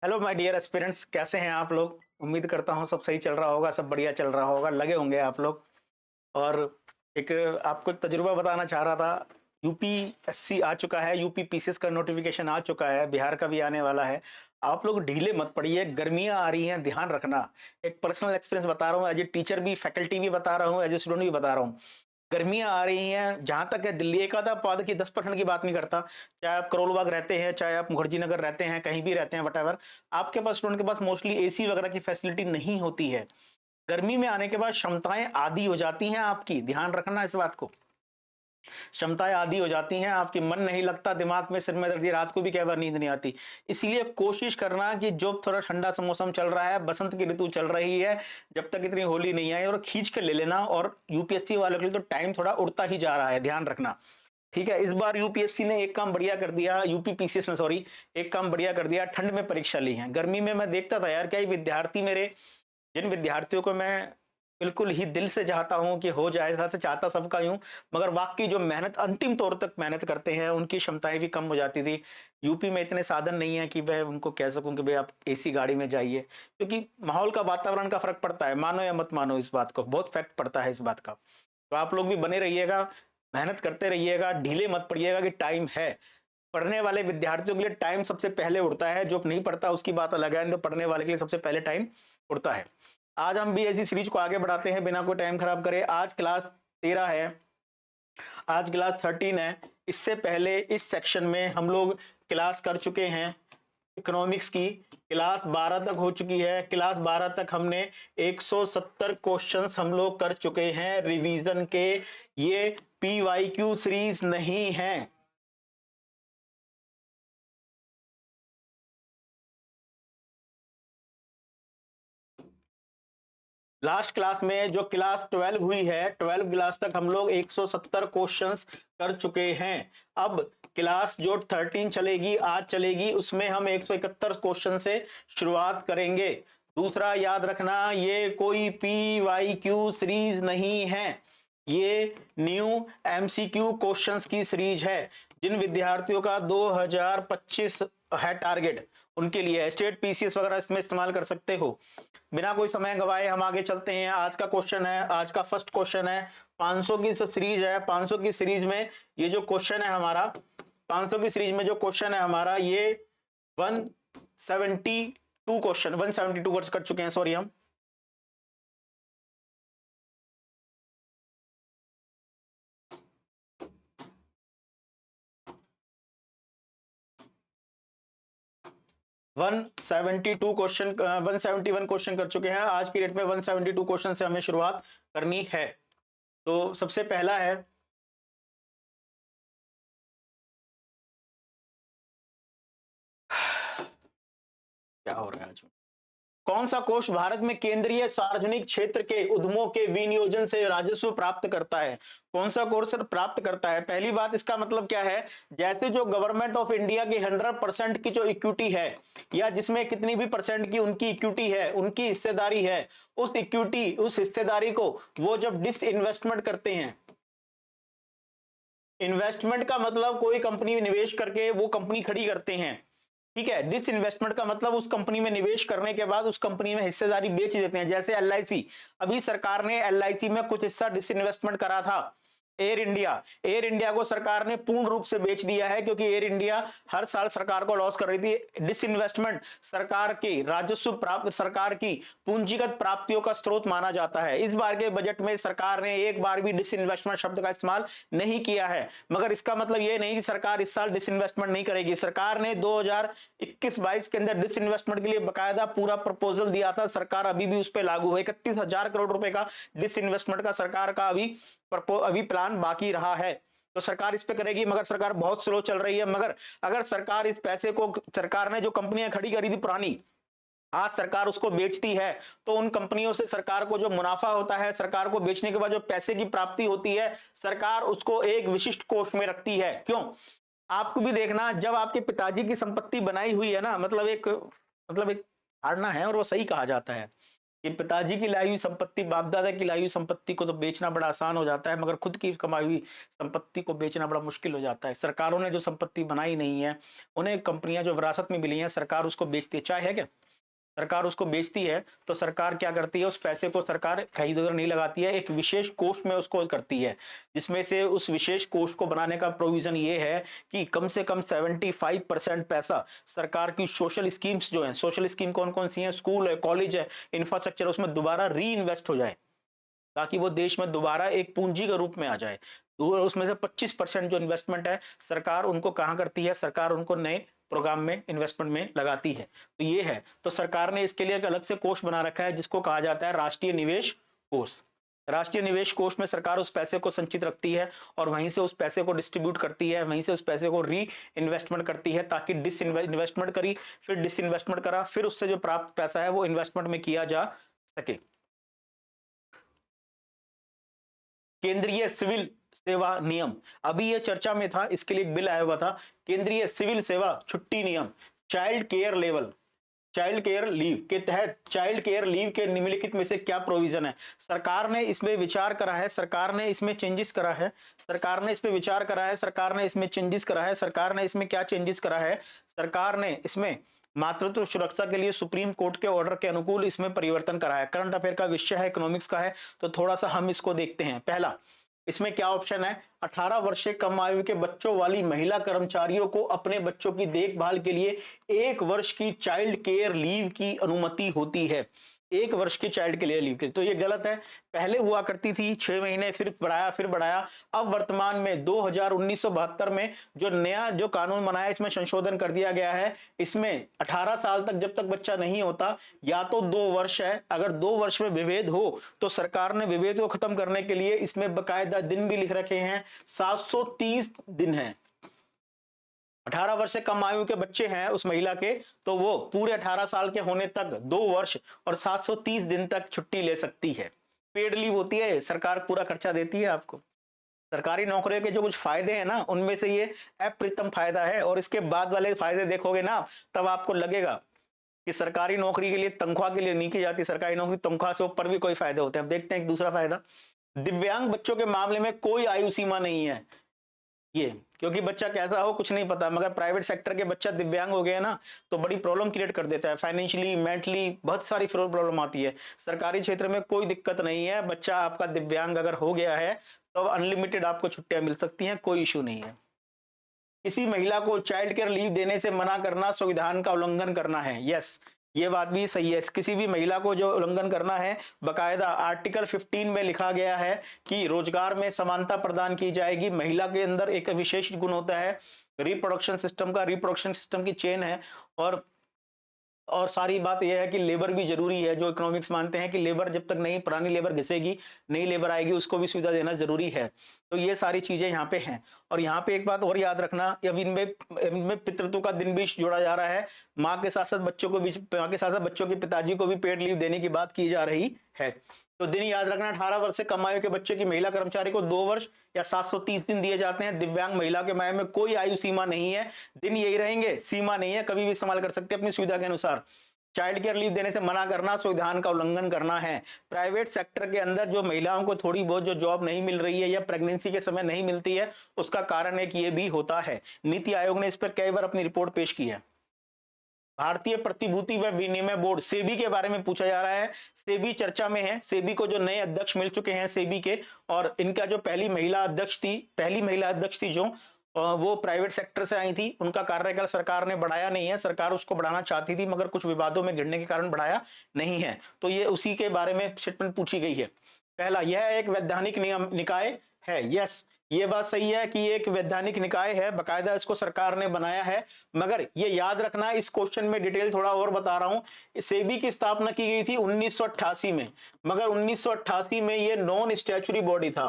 Hello my dear aspirants, कैसे हैं आप लोग? उम्मीद करता हूँ सब सही चल रहा होगा, सब बढ़िया चल रहा होगा, लगे होंगे आप लोग। और एक आपको एक तजुर्बा बताना चाह रहा था। यूपीएससी आ चुका है, यूपी पीसीएस का नोटिफिकेशन आ चुका है, बिहार का भी आने वाला है। आप लोग ढीले मत पड़िए, गर्मियां आ रही हैं, ध्यान रखना। एक पर्सनल एक्सपीरियंस बता रहा हूँ, एज ए टीचर भी, फैकल्टी भी बता रहा हूँ, एज ए स्टूडेंट भी बता रहा हूँ। गर्मियां आ रही हैं, जहां तक है दिल्ली, एक आधा पौध की 10% की बात नहीं करता। चाहे आप करोल बाग रहते हैं, चाहे आप मुखर्जी नगर रहते हैं, कहीं भी रहते हैं, वटेवर, आपके पास, स्टूडेंट के पास मोस्टली एसी वगैरह की फैसिलिटी नहीं होती है। गर्मी में आने के बाद क्षमताएं आधी हो जाती हैं आपकी, ध्यान रखना इस बात को। क्षमताएं आधी हो जाती हैं आपकी, मन नहीं लगता, दिमाग में सिर में दर्द, रात को भी कई बार नींद नहीं आती। इसलिए कोशिश करना कि जो थोड़ा ठंडा सा मौसम चल रहा है, बसंत की ऋतु चल रही है, जब तक इतनी होली नहीं आई, और खींच के ले लेना। और यूपीएससी वालों के लिए तो टाइम थोड़ा उड़ता ही जा रहा है, ध्यान रखना। ठीक है, इस बार यूपीएससी ने एक काम बढ़िया कर दिया, यूपी पीसीएस ने, सॉरी, एक काम बढ़िया कर दिया, ठंड में परीक्षा ली है। गर्मी में मैं देखता था यार, क्या ये विद्यार्थी मेरे, जिन विद्यार्थियों को मैं बिल्कुल ही दिल से चाहता हूं कि हो जाए, ऐसा से चाहता सबका यूं, मगर वाकई जो मेहनत अंतिम तौर तक मेहनत करते हैं, उनकी क्षमताएं भी कम हो जाती थी। यूपी में इतने साधन नहीं है कि मैं उनको कह सकूं कि भाई आप एसी गाड़ी में जाइए, क्योंकि माहौल का, वातावरण का फर्क पड़ता है, मानो या मत मानो, इस बात को बहुत फैक्ट पड़ता है इस बात का। तो आप लोग भी बने रहिएगा, मेहनत करते रहिएगा, ढीले मत पड़िएगा कि टाइम है। पढ़ने वाले विद्यार्थियों के लिए टाइम सबसे पहले उड़ता है, जो नहीं पढ़ता उसकी बात अलग है, तो पढ़ने वाले के लिए सबसे पहले टाइम उड़ता है। आज हम भी ऐसी सीरीज को आगे बढ़ाते हैं बिना कोई टाइम खराब करे। आज क्लास 13 है, आज क्लास 13 है। इससे पहले इस सेक्शन में हम लोग क्लास कर चुके हैं, इकोनॉमिक्स की क्लास 12 तक हो चुकी है। क्लास 12 तक हमने 170 क्वेश्चंस हम लोग कर चुके हैं रिवीजन के। ये पीवाईक्यू सीरीज नहीं है। लास्ट क्लास में जो क्लास 12 हुई है, 12 क्लास तक हम लोग 170 क्वेश्चंस कर चुके हैं। अब क्लास जो 13 चलेगी, आज चलेगी, उसमें हम 171 क्वेश्चन से शुरुआत करेंगे। दूसरा याद रखना, ये कोई पी वाई क्यू सीरीज नहीं है, ये न्यू एमसीक्यू क्वेश्चंस की सीरीज है। जिन विद्यार्थियों का 2025 है टारगेट, उनके लिए स्टेट पीसीएस वगैरह इसमें इस्तेमाल कर सकते हो। बिना कोई समय गवाए हम आगे चलते हैं। आज का क्वेश्चन है, आज का फर्स्ट क्वेश्चन है, 500 की सीरीज है। 500 की सीरीज में ये जो क्वेश्चन है हमारा, 500 की सीरीज में जो क्वेश्चन है हमारा, ये 172 क्वेश्चन, 172 वर्ड्स कर चुके हैं, सॉरी हम। वन 72 क्वेश्चन, 171 क्वेश्चन कर चुके हैं। आज की डेट में 172 क्वेश्चन से हमें शुरुआत करनी है। तो सबसे पहला है, क्या हो रहा है आज? कौन सा कोष भारत में केंद्रीय सार्वजनिक क्षेत्र के उद्यमों के विनियोजन से राजस्व प्राप्त करता है? कौन सा कोष प्राप्त करता है? पहली बात, इसका मतलब क्या है, जैसे जो गवर्नमेंट ऑफ इंडिया की 100% की जो इक्विटी है, या जिसमें कितनी भी परसेंट की उनकी इक्विटी है, उनकी हिस्सेदारी है, उस इक्विटी, उस हिस्सेदारी को वो जब डिस इन्वेस्टमेंट करते हैं, इन्वेस्टमेंट का मतलब कोई कंपनी में निवेश करके वो कंपनी खड़ी करते हैं, ठीक है। डिस इन्वेस्टमेंट का मतलब उस कंपनी में निवेश करने के बाद उस कंपनी में हिस्सेदारी बेच देते हैं। जैसे एलआईसी, अभी सरकार ने एलआईसी में कुछ हिस्सा डिस इन्वेस्टमेंट करा था। एयर इंडिया, एयर इंडिया को सरकार ने पूर्ण रूप से बेच दिया है, क्योंकि एयर इंडिया हर साल सरकार को लॉस कर रही थी। डिसइन्वेस्टमेंट सरकार की राजस्व प्राप्त, सरकार की पूंजीगत प्राप्तियों का स्रोत माना जाता है। इस बार के बजट में सरकार ने एक बार भी डिसइन्वेस्टमेंट शब्द का इस्तेमाल नहीं किया है, मगर इसका मतलब यह नहीं कि सरकार इस साल डिसइन्वेस्टमेंट नहीं करेगी। सरकार ने 2021-22 के अंदर डिसइन्वेस्टमेंट के लिए बकायदा पूरा प्रपोजल दिया था, सरकार अभी भी उस पर लागू है। 31,000 करोड़ रुपए का डिसइन्वेस्टमेंट का सरकार का अभी प्लान बाकी रहा है। तो सरकार इस पे करेगी, मगर सरकार बहुत स्लो चल रही है। मगर अगर सरकार इस पैसे को, सरकार ने जो कंपनियां खड़ी करी थी पुरानी, आज सरकार उसको बेचती है, तो उन कंपनियों से सरकार को जो मुनाफा होता है, सरकार को बेचने के बाद जो पैसे की प्राप्ति होती है, सरकार उसको एक विशिष्ट कोष में रखती है। क्यों? आपको भी देखना, जब आपके पिताजी की संपत्ति बनाई हुई है ना, मतलब एक धारणा है और वो सही कहा जाता है, कि पिताजी की लाई हुई संपत्ति, बाप दादा की लाई हुई संपत्ति को तो बेचना बड़ा आसान हो जाता है, मगर खुद की कमाई हुई संपत्ति को बेचना बड़ा मुश्किल हो जाता है। सरकारों ने जो संपत्ति बनाई नहीं है, उन्हें कंपनियां जो विरासत में मिली हैं, सरकार उसको बेचती है। चाहे है क्या, सरकार उसको बेचती है तो सरकार क्या करती है, उस पैसे को सरकार कहीं इधर नहीं लगाती है, एक विशेष कोष में उसको करती है, जिसमें से उस विशेष कोष को बनाने का प्रोविजन ये है कि कम से कम 75% पैसा सरकार की सोशल स्कीम्स जो है, सोशल स्कीम कौन कौन सी है, स्कूल है, कॉलेज है, इंफ्रास्ट्रक्चर, उसमें दोबारा री इन्वेस्ट हो जाए, ताकि वो देश में दोबारा एक पूंजी के रूप में आ जाए। तो उसमें से 25% जो इन्वेस्टमेंट है, सरकार उनको कहां करती है, सरकार उनको नए प्रोग्राम में, इन्वेस्टमेंट में लगाती है। तो ये है, तो सरकार ने इसके लिए एक अलग से कोष बना रखा है, जिसको कहा जाता है राष्ट्रीय निवेश कोष। राष्ट्रीय निवेश कोष में सरकार उस पैसे को संचित रखती है और वहीं से उस पैसे को डिस्ट्रीब्यूट करती है, वहीं से उस पैसे को री इन्वेस्टमेंट करती है, ताकि इन्वेस्टमेंट करी, फिर डिसइन्वेस्टमेंट करा, फिर उससे जो प्राप्त पैसा है वो इन्वेस्टमेंट में किया जा सके। केंद्रीय सिविल सेवा नियम, अभी ये चर्चा में था, इसके लिए एक बिल आया हुआ था, केंद्रीय सिविल सेवा छुट्टी नियम, child care level, child care leave के तहत, चाइल्ड केयर लीव के निम्नलिखित में से क्या प्रोविजन है। सरकार ने इसमें विचार करा है, सरकार ने इसमें चेंजेस करा है, सरकार ने इस पे विचार करा है, सरकार ने इसमें चेंजेस करा है। सरकार ने इसमें क्या चेंजेस करा है, सरकार ने इसमें मातृत्व सुरक्षा के लिए सुप्रीम कोर्ट के ऑर्डर के अनुकूल इसमें परिवर्तन करा है। करंट अफेयर का विषय है, इकोनॉमिक्स का है, तो थोड़ा सा हम इसको देखते हैं। पहला, इसमें क्या ऑप्शन है, 18 वर्ष से कम आयु के बच्चों वाली महिला कर्मचारियों को अपने बच्चों की देखभाल के लिए 1 वर्ष की चाइल्ड केयर लीव की अनुमति होती है। 1 वर्ष की चाइल्ड के लिए लीव की, तो ये गलत है। पहले हुआ करती थी 6 महीने, फिर बढ़ाया, फिर बढ़ाया। अब वर्तमान में 1972 में जो नया जो कानून बनाया, इसमें संशोधन कर दिया गया है। इसमें 18 साल तक जब तक बच्चा नहीं होता, या तो 2 वर्ष है, अगर 2 वर्ष में विभेद हो तो सरकार ने विभेद को खत्म करने के लिए इसमें बकायदा दिन भी लिख रखे हैं, 730 दिन है। 18 वर्ष से कम आयु के बच्चे हैं उस महिला के, तो वो पूरे 18 साल के होने तक 2 वर्ष और 730 दिन तक छुट्टी ले सकती है। पेड लीव होती है, सरकार पूरा खर्चा देती है आपको। सरकारी नौकरियों के जो कुछ फायदे हैं ना, उनमें से ये अप्रतिम फायदा है, और इसके बाद वाले फायदे देखोगे ना, तब आपको लगेगा कि सरकारी नौकरी के लिए तनख्वाह के लिए नहीं की जाती, सरकारी नौकरी तनख्वाह से ऊपर भी कोई फायदे होते हैं। अब देखते हैं एक दूसरा फायदा, दिव्यांग बच्चों के मामले में कोई आयु सीमा नहीं है। ये क्योंकि बच्चा कैसा हो कुछ नहीं पता, मगर प्राइवेट सेक्टर के बच्चा दिव्यांग हो गया ना, तो बड़ी प्रॉब्लम क्रिएट कर देता है, फाइनेंशियली, मेंटली, बहुत सारी प्रॉब्लम आती है। सरकारी क्षेत्र में कोई दिक्कत नहीं है, बच्चा आपका दिव्यांग अगर हो गया है तो अनलिमिटेड आपको छुट्टियां मिल सकती हैं, कोई इशू नहीं है। किसी महिला को चाइल्ड केयर लीव देने से मना करना संविधान का उल्लंघन करना है। यस, ये बात भी सही है, किसी भी महिला को जो उल्लंघन करना है, बकायदा आर्टिकल 15 में लिखा गया है कि रोजगार में समानता प्रदान की जाएगी। महिला के अंदर एक विशेष गुण होता है रिप्रोडक्शन सिस्टम का, रिप्रोडक्शन सिस्टम की चेन है, और सारी बात यह है कि लेबर भी जरूरी है। जो इकोनॉमिक्स मानते हैं कि लेबर जब तक नहीं, पुरानी लेबर घिसेगी, नई लेबर आएगी, उसको भी सुविधा देना जरूरी है। तो ये सारी चीजें यहाँ पे हैं। और यहाँ पे एक बात और याद रखना, अब इनमें पितृत्व का दिन भी जोड़ा जा रहा है। माँ के साथ साथ बच्चों को भी, माँ के साथ साथ बच्चों के पिताजी को भी पेड लीव देने की बात की जा रही है। तो दिन याद रखना, 18 वर्ष से कम आयु के बच्चे की महिला कर्मचारी को 2 वर्ष या 730 दिन दिए जाते हैं। दिव्यांग महिला के मामले में कोई आयु सीमा नहीं है, दिन यही रहेंगे, सीमा नहीं है, कभी भी इस्तेमाल कर सकते हैं अपनी सुविधा के अनुसार। चाइल्ड केयर लीव देने से मना करना संविधान का उल्लंघन करना है। प्राइवेट सेक्टर के अंदर जो महिलाओं को थोड़ी बहुत जो जॉब नहीं मिल रही है या प्रेगनेंसी के समय नहीं मिलती है, उसका कारण एक ये भी होता है। नीति आयोग ने इस पर कई बार अपनी रिपोर्ट पेश की है। भारतीय प्रतिभूति व विनिमय बोर्ड सेबी के बारे में पूछा जा रहा है। सेबी चर्चा में है, सेबी को जो नए अध्यक्ष मिल चुके हैं सेबी के, और इनका जो पहली महिला अध्यक्ष थी जो वो प्राइवेट सेक्टर से आई थी। उनका कार्यकाल सरकार ने बढ़ाया नहीं है, सरकार उसको बढ़ाना चाहती थी मगर कुछ विवादों में घिरने के कारण बढ़ाया नहीं है। तो ये उसी के बारे में स्टेटमेंट पूछी गई है। पहला, यह एक वैधानिक निकाय है। यस, ये बात सही है कि एक वैधानिक निकाय है, बकायदा इसको सरकार ने बनाया है। मगर ये याद रखना, इस क्वेश्चन में डिटेल थोड़ा और बता रहा हूं। सेबी की स्थापना की गई थी 1988 में, मगर 1988 में ये नॉन स्टैच्यूटरी बॉडी था।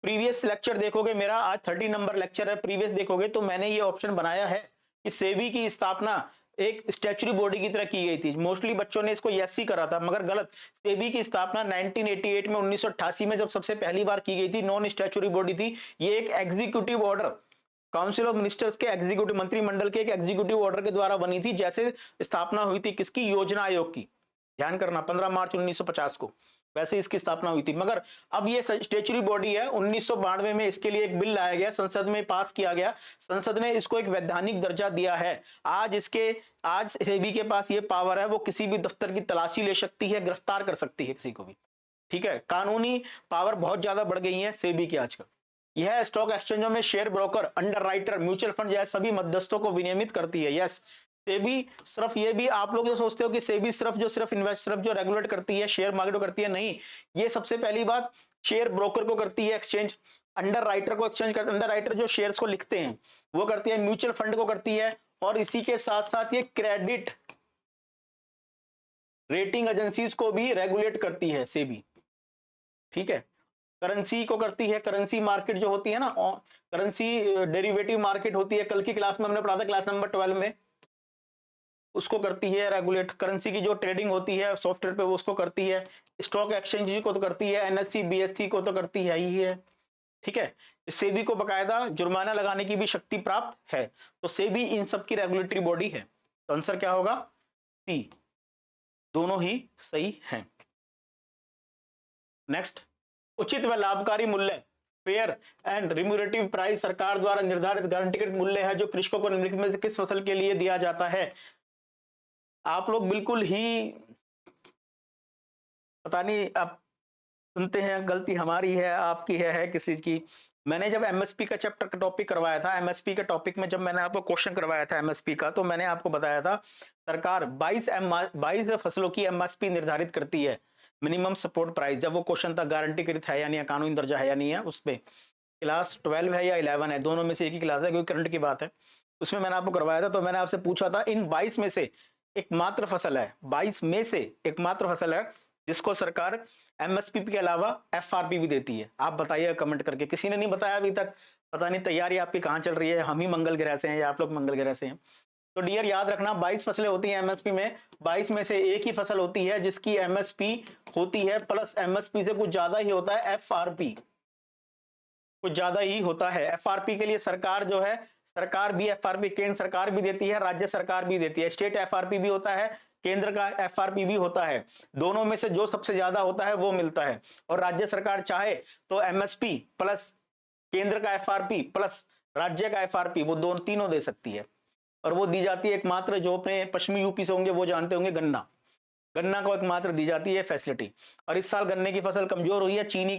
प्रीवियस लेक्चर देखोगे मेरा, आज 30 नंबर लेक्चर है, प्रीवियस देखोगे तो मैंने ये ऑप्शन बनाया है कि सेबी की स्थापना एक स्टैच्यूटरी बॉडी की तरह की गई थी। मोस्टली बच्चों ने इसको यस ही करा था, मगर गलत। सेबी की स्थापना 1988 में 1988 में जब सबसे पहली बार की गई थी, नॉन स्टैच्यूटरी बॉडी थी। ये एक executive order council of ministers के एग्जीक्यूटिव मंत्रिमंडल के एक एग्जीक्यूटिव ऑर्डर के द्वारा बनी थी, जैसे स्थापना हुई थी किसकी, योजना आयोग की। ध्यान करना 15 मार्च 1950 को वैसे इसकी स्थापना हुई थी। मगर अब ये स्टेचुरी बॉडी है, 1992 में इसके लिए एक बिल लाया गया, संसद में पास किया गया, संसद ने इसको एक वैधानिक दर्जा दिया है। आज सेबी के पास ये पावर है, वो किसी भी दफ्तर की तलाशी ले सकती है, गिरफ्तार कर सकती है किसी को भी। ठीक है, कानूनी पावर बहुत ज्यादा बढ़ गई है सेबी की आजकल। यह स्टॉक एक्सचेंजों में share broker, underwriter, mutual fund जैसे सभी मध्यस्थों को विनियमित करती है। यस, सेबी सिर्फ ये भी आप लोग जो सोचते हो कि सेबी सिर्फ जो रेगुलेट करती है शेयर मार्केट को करती है, नहीं, ये सबसे पहली बात शेयर ब्रोकर को करती है एक्सचेंज, अंडरराइटर को एक्सचेंज कर, अंडरराइटर जो शेयर्स को लिखते हैं वो करती है, म्यूचुअल फंड को करती है, और इसी के साथ साथ ये क्रेडिट रेटिंग एजेंसीज को भी रेगुलेट करती है सेबी। ठीक है, करेंसी को करती है, करेंसी मार्केट जो होती है ना, करेंसी डेरिवेटिव मार्केट होती है, कल की क्लास में हमने पढ़ा था, क्लास नंबर 12 में, उसको करती है रेगुलेट। करेंसी की जो ट्रेडिंग होती है सॉफ्टवेयर पे वो उसको करती है। स्टॉक एक्सचेंज को तो करती है, एनएससी बीएससी को तो करती है ही है। ठीक है, सेबी को बकायदा जुर्माना लगाने की भी शक्ति प्राप्त है, तो सेबी इन सब की रेगुलेटरी बॉडी है। तो आंसर क्या होगा, सी, दोनों ही सही हैं। नेक्स्ट, उचित व लाभकारी मूल्य, फेयर एंड रिम्यूनरेटिव प्राइस सरकार द्वारा निर्धारित गारंटीकृत मूल्य है जो कृषकों को निम्नलिखित में से किस फसल के लिए दिया जाता है। आप लोग बिल्कुल ही पता नहीं, आप सुनते हैं, गलती हमारी है आपकी है किसी की। मैंने जब एमएसपी का चैप्टर का टॉपिक करवाया था, एमएसपी के टॉपिक में जब मैंने आपको क्वेश्चन करवाया था एमएसपी का, तो मैंने आपको बताया था सरकार 22 फसलों की एमएसपी निर्धारित करती है, मिनिमम सपोर्ट प्राइस। जब वो क्वेश्चन था गारंटीकृत है या नहीं, कानूनी दर्जा है या नहीं है, उस पर क्लास 12 है या 11 है, दोनों में से एक ही क्लास है क्योंकि करंट की बात है, उसमें मैंने आपको करवाया था। तो मैंने आपसे पूछा था इन 22 में से एकमात्र फसल है, 22 में से एकमात्र फसल है जिसको सरकार एमएसपी के अलावा एफआरपी भी देती है। आप बताइए कमेंट करके, किसी ने नहीं बताया अभी तक, पता नहीं तैयारी आपकी कहाँ चल रही है, हम ही मंगल ग्रह से हैं या आप लोग मंगल ग्रह से हैं। तो डियर याद रखना 22 फसलें होती हैं एमएसपी में, 22 में से एक ही फसल होती है जिसकी एमएसपी होती है प्लस एमएसपी से कुछ ज्यादा ही होता है एफआरपी, कुछ ज्यादा ही होता है। एफआरपी के लिए सरकार जो है, सरकार भी एफआरपी, केंद्र सरकार भी देती है, राज्य सरकार भी देती है, स्टेट एफआरपी भी होता है, केंद्र का एफआरपी भी होता है, दोनों में से जो सबसे ज्यादा होता है वो मिलता है। और राज्य सरकार चाहे तो एमएसपी प्लस केंद्र का एफआरपी प्लस राज्य का एफआरपी वो दोनों तीनों दे सकती है, और वो दी जाती है एकमात्र, जो अपने पश्चिमी यूपी से होंगे वो जानते होंगे, गन्ना को एकमात्र दी जाती है फैसिलिटी। और इस साल गन्ने की फसल कमजोर हुई है, चीनी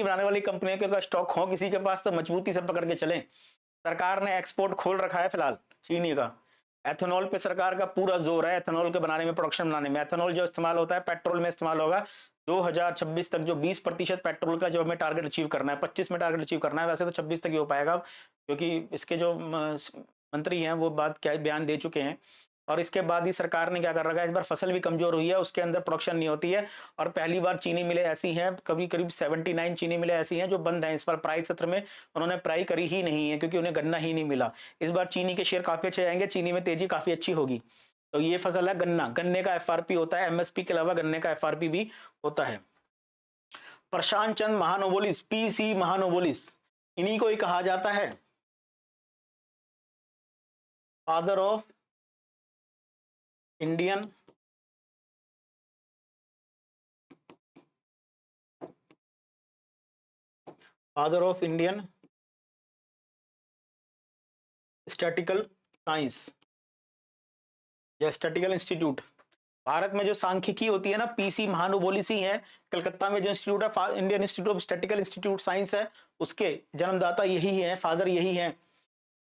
बनाने वाली कंपनियों के स्टॉक हो किसी के पास तो मजबूती से पकड़ के चलें। सरकार ने एक्सपोर्ट खोल रखा है फिलहाल चीनी का। एथेनॉल पे सरकार का पूरा जोर है, एथेनॉल के बनाने में, प्रोडक्शन बनाने में। एथेनॉल जो इस्तेमाल होता है पेट्रोल में इस्तेमाल होगा 2026 तक, जो 20% पेट्रोल का जो हमें टारगेट अचीव करना है, 25 में टारगेट अचीव करना है, वैसे तो 26 तक ही हो पाएगा क्योंकि इसके जो मंत्री हैं वो बात क्या बयान दे चुके हैं। और इसके बाद ही सरकार ने क्या कर रखा है, इस बार फसल भी कमजोर हुई है, उसके अंदर प्रोडक्शन नहीं होती है, और पहली बार चीनी मिले ऐसी हैं, कभी करीब 79 चीनी मिले ऐसी हैं जो बंद हैं। इस बार प्राइस सत्र में उन्होंने प्राई करी ही नहीं है क्योंकि उन्हें गन्ना ही नहीं मिला। इस बार चीनी के शेयर काफी अच्छे आएंगे, चीनी में तेजी काफी अच्छी होगी। तो ये फसल है गन्ना, गन्ने का एफआरपी होता है, एमएसपी के अलावा गन्ने का एफआरपी भी होता है। प्रशांत चंद्र महानोबोलिस, पीसी महानोबोलिस, इन्हीं को ही कहा जाता है father of Indian statistical science या स्टैटिकल इंस्टीट्यूट। भारत में जो सांख्यिकी होती है ना, पीसी महानोबोलिस ही है। कलकत्ता में जो इंस्टीट्यूट है, Indian institute of statistical institute science है, उसके जन्मदाता यही है, फादर यही है,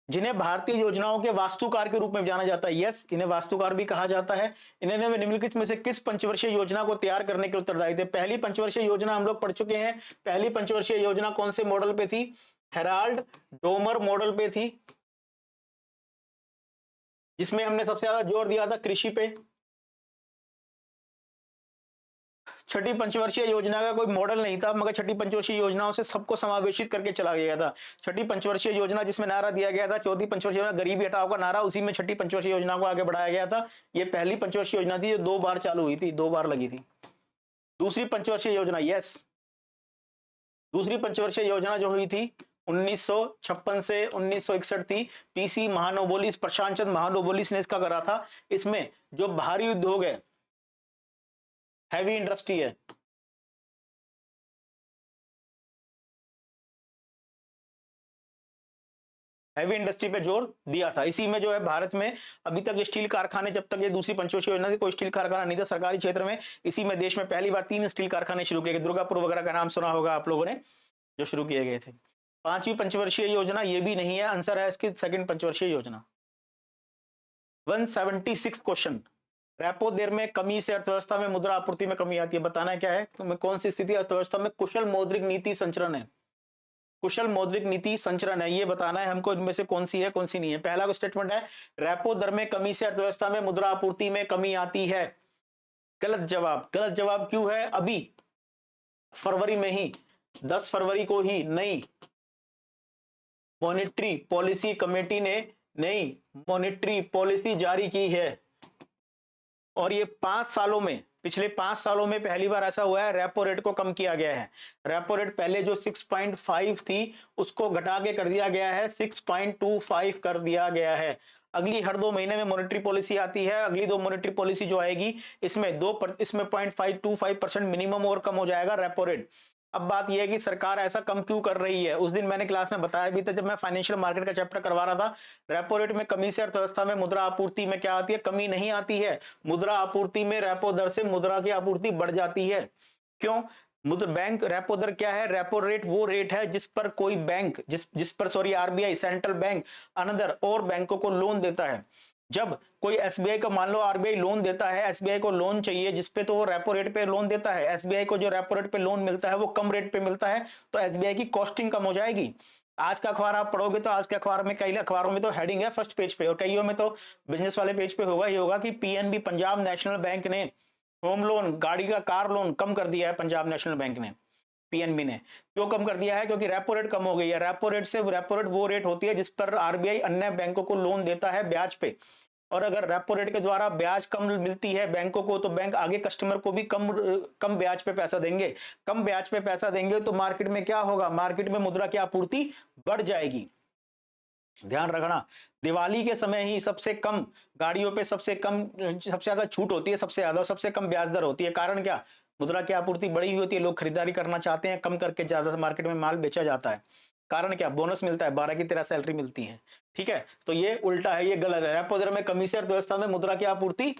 जिन्हें भारतीय योजनाओं के वास्तुकार के रूप में जाना जाता है। यस, इन्हें वास्तुकार भी कहा जाता है। इन्हें निम्नलिखित में से किस पंचवर्षीय योजना को तैयार करने के उत्तरदायी थे। पहली पंचवर्षीय योजना हम लोग पढ़ चुके हैं। पहली पंचवर्षीय योजना कौन से मॉडल पे थी, हेराल्ड डोमर मॉडल पे थी, जिसमें हमने सबसे ज्यादा जोर दिया था कृषि पे। छठी पंचवर्षीय योजना का कोई मॉडल नहीं था, मगर छठी पंचवर्षीय योजनाओं से सबको समावेशित करके चला गया था। छठी पंचवर्षीय योजना जिसमें नारा दिया गया था, चौथी पंचवर्षीय योजना गरीबी हटाओ का नारा, उसी में छठी पंचवर्षीय योजना को आगे बढ़ाया गया था। ये पहली पंचवर्षीय योजना थी जो 2 बार चालू हुई थी, 2 बार लगी थी। दूसरी पंचवर्षीय योजना, यस, दूसरी पंचवर्षीय योजना जो हुई थी 1956 से 1961 थी। पीसी महानोबोलिस, प्रशांत चंद्र महानोबोलिस ने इसका करा था। इसमें जो भारी उद्योग है, हैवी इंडस्ट्री है, हैवी इंडस्ट्री पे जोर दिया था। इसी में जो है भारत में अभी तक स्टील कारखाने, जब तक ये दूसरी पंचवर्षीय योजना थी, कोई स्टील कारखाना नहीं था सरकारी क्षेत्र में। इसी में देश में पहली बार 3 स्टील कारखाने शुरू किए गए। दुर्गापुर वगैरह का नाम सुना होगा आप लोगों ने, जो शुरू किए गए थे। 5वीं पंचवर्षीय योजना ये भी नहीं है, आंसर है इसकी सेकंड पंचवर्षीय योजना। 176 क्वेश्चन। रेपो दर में कमी से अर्थव्यवस्था में मुद्रा आपूर्ति में कमी आती है। बताना क्या है, तो कौन सी स्थिति अर्थव्यवस्था में कुशल मौद्रिक नीति संचरण है। कुशल मौद्रिक नीति संचरण है, ये बताना है हमको इनमें से कौन सी है कौन सी नहीं है। पहला स्टेटमेंट है रेपो दर में कमी से अर्थव्यवस्था में मुद्रा आपूर्ति में कमी आती है। गलत जवाब। गलत जवाब क्यों है? अभी फरवरी में ही 10 फरवरी को ही नई मॉनेटरी पॉलिसी कमेटी ने नई मॉनेटरी पॉलिसी जारी की है और ये 5 सालों में, पिछले 5 सालों में पहली बार ऐसा हुआ है रेपो रेट को कम किया गया है। रेपो रेट पहले जो 6.5 थी उसको घटा के कर दिया गया है 6.25 कर दिया गया है। अगली हर 2 महीने में मॉनेटरी पॉलिसी आती है। अगली 2 मॉनेटरी पॉलिसी जो आएगी इसमें 0.525% मिनिमम और कम हो जाएगा रेपो रेट। अब बात यह है कि सरकार ऐसा कम क्यों कर रही है। उस दिन मैंने क्लास में बताया भी था जब मैं फाइनेंशियल मार्केट का चैप्टर करवा रहा था। रेपो रेट में कमी से अर्थव्यवस्था में मुद्रा आपूर्ति में क्या आती है? कमी नहीं आती है। मुद्रा आपूर्ति में रेपो दर से मुद्रा की आपूर्ति बढ़ जाती है। क्यों? मुद्रा बैंक रेपो दर क्या है? रेपो रेट वो रेट है जिस पर कोई बैंक जिस पर आरबीआई सेंट्रल बैंक अनदर और बैंकों को लोन देता है। जब कोई एसबीआई को, मान लो आरबीआई लोन देता है, एसबीआई को लोन चाहिए जिसपे तो वो रेपो रेट पे लोन देता है। एसबीआई को जो रेपो रेट पे लोन मिलता है वो कम रेट पे मिलता है, तो एसबीआई की कॉस्टिंग कम हो जाएगी। आज का अखबार आप पढ़ोगे तो आज के अखबार में, कई अखबारों में तो हेडिंग है फर्स्ट पेज पे और कईयों में तो बिजनेस वाले पेज पे होगा ही होगा कि पीएनबी पंजाब नेशनल बैंक ने होम लोन, गाड़ी का कार लोन कम कर दिया है। पंजाब नेशनल बैंक ने, पीएनबी ने क्यों कम कर दिया है? क्योंकि रेपो रेट कम हो गई है। रेपो रेट वो रेट होती है जिस पर आरबीआई अन्य बैंकों को लोन देता है ब्याज पे, और अगर रेपो रेट के द्वारा ब्याज कम मिलती है बैंकों को तो बैंक आगे कस्टमर को भी कम ब्याज पे पैसा देंगे। कम ब्याज पे पैसा देंगे तो मार्केट में क्या होगा? मार्केट में मुद्रा की आपूर्ति बढ़ जाएगी। ध्यान रखना, दिवाली के समय ही सबसे कम गाड़ियों पे सबसे ज्यादा छूट होती है, सबसे कम ब्याज दर होती है। कारण क्या? मुद्रा की आपूर्ति बढ़ी हुई होती है, लोग खरीदारी करना चाहते हैं, कम करके ज्यादा मार्केट में माल बेचा जाता है। कारण क्या? बोनस मिलता है, 12 की 13 सैलरी मिलती है। ठीक है, तो ये उल्टा है, ये गलत है। रेपो दर में कमी से अर्थव्यवस्था में मुद्रा की आपूर्ति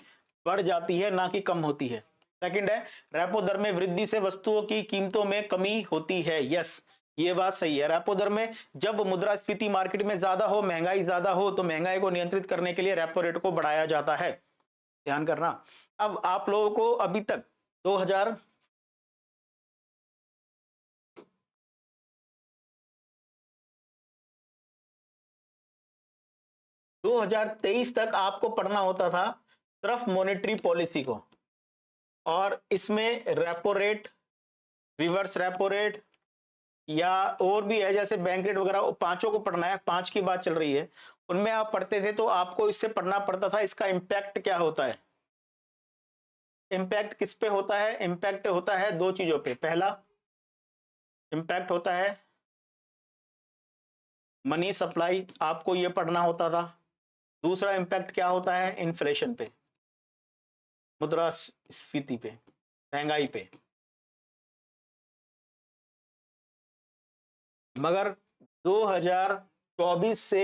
बढ़ जाती है, ना कि कम होती है। सेकंड है रेपो दर में वृद्धि से वस्तुओं की कीमतों में कमी होती है। यस, ये बात सही है। रेपो दर में जब मुद्रास्फीति मार्केट में ज्यादा हो, महंगाई ज्यादा हो, तो महंगाई को नियंत्रित करने के लिए रेपो रेट को बढ़ाया जाता है। ध्यान करना। अब आप लोगों को अभी तक 2023 तक आपको पढ़ना होता था सिर्फ मॉनेटरी पॉलिसी को, और इसमें repo rate, reverse repo rate या और भी है जैसे बैंक रेट वगैरह, पांचों को पढ़ना है। 5 की बात चल रही है, उनमें आप पढ़ते थे तो आपको इससे पढ़ना पड़ता था इसका इंपैक्ट क्या होता है। इंपैक्ट किस पे होता है? इंपैक्ट होता है 2 चीजों पे। पहला इंपैक्ट होता है मनी सप्लाई, आपको ये पढ़ना होता था। दूसरा इंपैक्ट क्या होता है? इन्फ्लेशन पे, मुद्रास्फीति पे, महंगाई पे। मगर 2024 से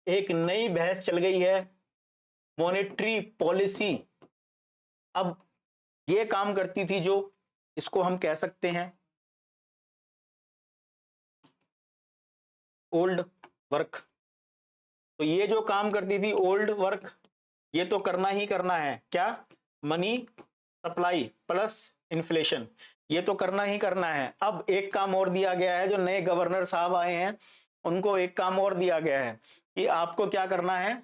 एक नई बहस चल गई है, मॉनेटरी पॉलिसी अब ये काम करती थी जो, इसको हम कह सकते हैं ओल्ड वर्क। तो ये जो काम करती थी ओल्ड वर्क, ये तो करना ही करना है। क्या? मनी सप्लाई प्लस इन्फ्लेशन, ये तो करना ही करना है। अब एक काम और दिया गया है, जो नए गवर्नर साहब आए हैं उनको एक काम और दिया गया है कि आपको क्या करना है,